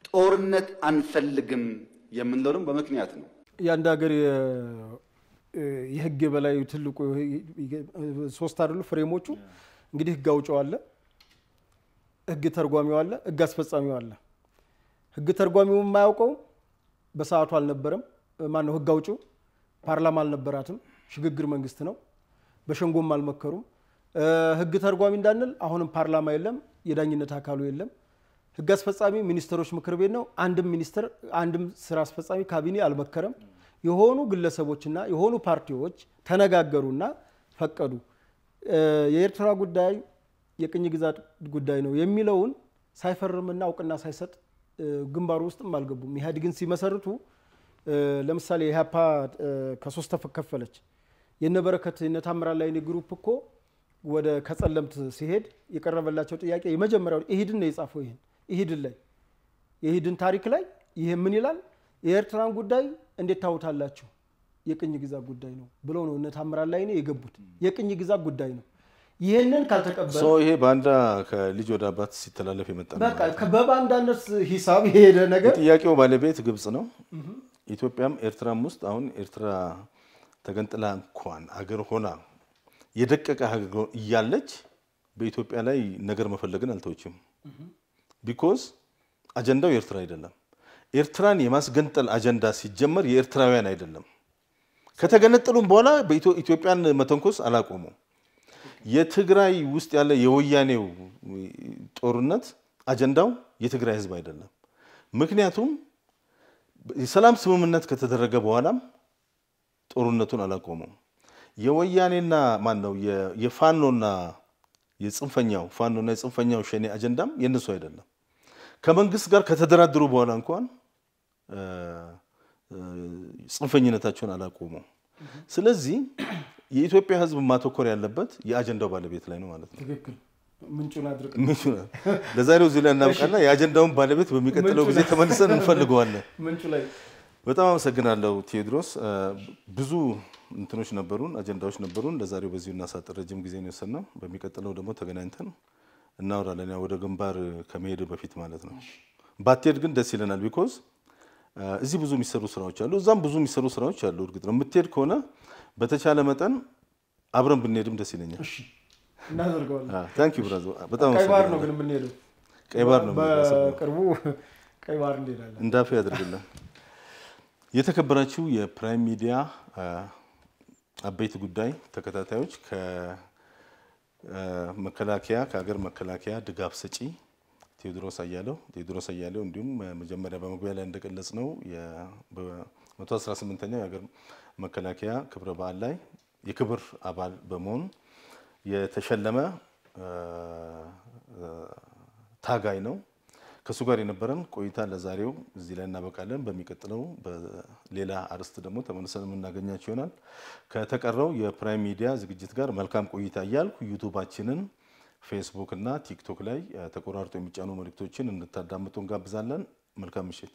ጦርነት አንፈልግም የምንለውም በመክንያት ነው ያንድ ሀገር የህግ የበላይ ትልቁ ሶስት አይደሉ ፍሬሞቹ እንግዲህ ህግ አውጪው አለ ህግ ተርጓሚው አለ ህግ አስፈጻሚው አለ ህግ ተርጓሚው የማያውቀው በሰዓቱ አልነበረም ማን ነው ህግ አውጪው ፓርላማ አልነበራትም ሽግግር መንግስት ነው በሸንጎም አልመከሩም ህግ ተርጓሚ እንዳንል አሁንም ፓርላማ የለም የዳኝነት አካሉ የለም ህግ አስፈጻሚ ሚኒስትሮች ምክር ቤት ነው አንድም ሚኒስትር አንድም ስራ አስፈጻሚ ካቢኔ አልመከረም የሆኑ ግለሰቦችና የሆኑ ፓርቲዎች ተነጋገሩና ፈቀዱ የኤርትራ ጉዳይ የቅኝ ግዛት ጉዳይ ነው የሚለውን ሳይፈርምና እውቅና ሳይሰጥ ግንባሩ ውስጥም አልገቡም። ኢህአዴግን ሲመሰርቱ ለምሳሌ ኢህአፓ ከ3 ተከፈለች። የነበረከት የነታምራት ላይኔ ግሩፕ እኮ ወደ ከጸለምት ሲሄድ የቀረበላቸው ጥያቄ የመጀመሪያው ኢህድን ነው የጻፈው። ይሄን ኢህድን ላይ የኢህድን ታሪክ ላይ ይሄ ምን ይላል? የኤርትራን ጉዳይ እንዴት ታውታላችሁ? የቅኝ ግዛት ጉዳይ ነው ብለው ነው እነታምራት ላይኔ የገቡት። የቅኝ ግዛት ጉዳይ ነው። ይሄንን ካልተቀበለ ይሄ ባንዳ ከልጅ ወደ አባት ሲተላለፍ የመጣ ነው። በቃ በባንዳነት ሂሳብ የሄደ ነገር። ጥያቄው ባለቤት ግብጽ ነው። ኢትዮጵያም ኤርትራም ውስጥ አሁን ኤርትራ ተገንጥላ እንኳን አገር ሆና የደቀቀ ሀገር እያለች በኢትዮጵያ ላይ ነገር መፈለግን አልተወችም። ቢኮዝ አጀንዳው ኤርትራ አይደለም። ኤርትራን የማስገንጠል አጀንዳ ሲጀመር የኤርትራውያን አይደለም። ከተገነጠሉም በኋላ በኢትዮጵያን መተንኮስ አላቆሙ። የትግራይ ውስጥ ያለ የወያኔው ጦርነት አጀንዳው የትግራይ ህዝብ አይደለም። ምክንያቱም የሰላም ስምምነት ከተደረገ በኋላም ጦርነቱን አላቆመም። የወያኔና ማን ነው የፋኖና የጽንፈኛው ሸኔ አጀንዳም የነሱ አይደለም። ከመንግስት ጋር ከተደራደሩ በኋላ እንኳን ጽንፈኝነታቸውን አላቆመም። ስለዚህ የኢትዮጵያ ህዝብ ማተኮር ያለበት የአጀንዳው ባለቤት ላይ ነው ማለት ነው። ትክክል። ምንጩን አድርገን ለዛሬው እዚህ ላይ እናብቃና የአጀንዳውን ባለቤት በሚቀጥለው ጊዜ ተመልሰን እንፈልገዋለን። ምንጩ ላይ በጣም አመሰግናለሁ ቴዎድሮስ። ብዙ እንትኖች ነበሩን፣ አጀንዳዎች ነበሩን። ለዛሬው በዚሁ እናሳጥር። ረጅም ጊዜ ነው የወሰድነው። በሚቀጥለው ደግሞ ተገናኝተን እናወራለን። ወደ ግንባር ከመሄድ በፊት ማለት ነው። ባትሄድ ግን ደስ ይለናል። ቢኮዝ እዚህ ብዙ የሚሰሩ ስራዎች አሉ፣ እዛም ብዙ የሚሰሩ ስራዎች አሉ። እርግጥ ነው የምትሄድ ከሆነ በተቻለ መጠን አብረን ብንሄድም ደስ ይለኛል። እሺ እናደርገዋለን። ታንክ ዩ ብራዘር። በጣም ቀይ ባህር ነው ግን የምንሄደው። ቀይ ባህር ነው በቅርቡ ቀይ ባህር እንሄዳለን። እንዳፊ ያድርግልን። የተከበራችሁ የፕራይም ሚዲያ አበይት ጉዳይ ተከታታዮች ከመከላከያ ከሀገር መከላከያ ድጋፍ ሰጪ ቴዎድሮስ አያሌው እንዲሁም መጀመሪያ በመግቢያ ላይ እንደገለጽ ነው በ118ኛው የሀገር መከላከያ ክብረ በዓል ላይ የክብር አባል በመሆን የተሸለመ ታጋይ ነው። ከሱ ጋር የነበረን ቆይታ ለዛሬው እዚህ ላይ እናበቃለን። በሚቀጥለው በሌላ አርዕስት ደግሞ ተመልሰን የምናገኛችሁ ይሆናል። ከተቀረው የፕራይም ሚዲያ ዝግጅት ጋር መልካም ቆይታ እያልኩ ዩቲዩባችንን፣ ፌስቡክ እና ቲክቶክ ላይ ተቆራርጦ የሚጫኑ መልእክቶችን እንድታዳምጡ እንጋብዛለን። መልካም ምሽት።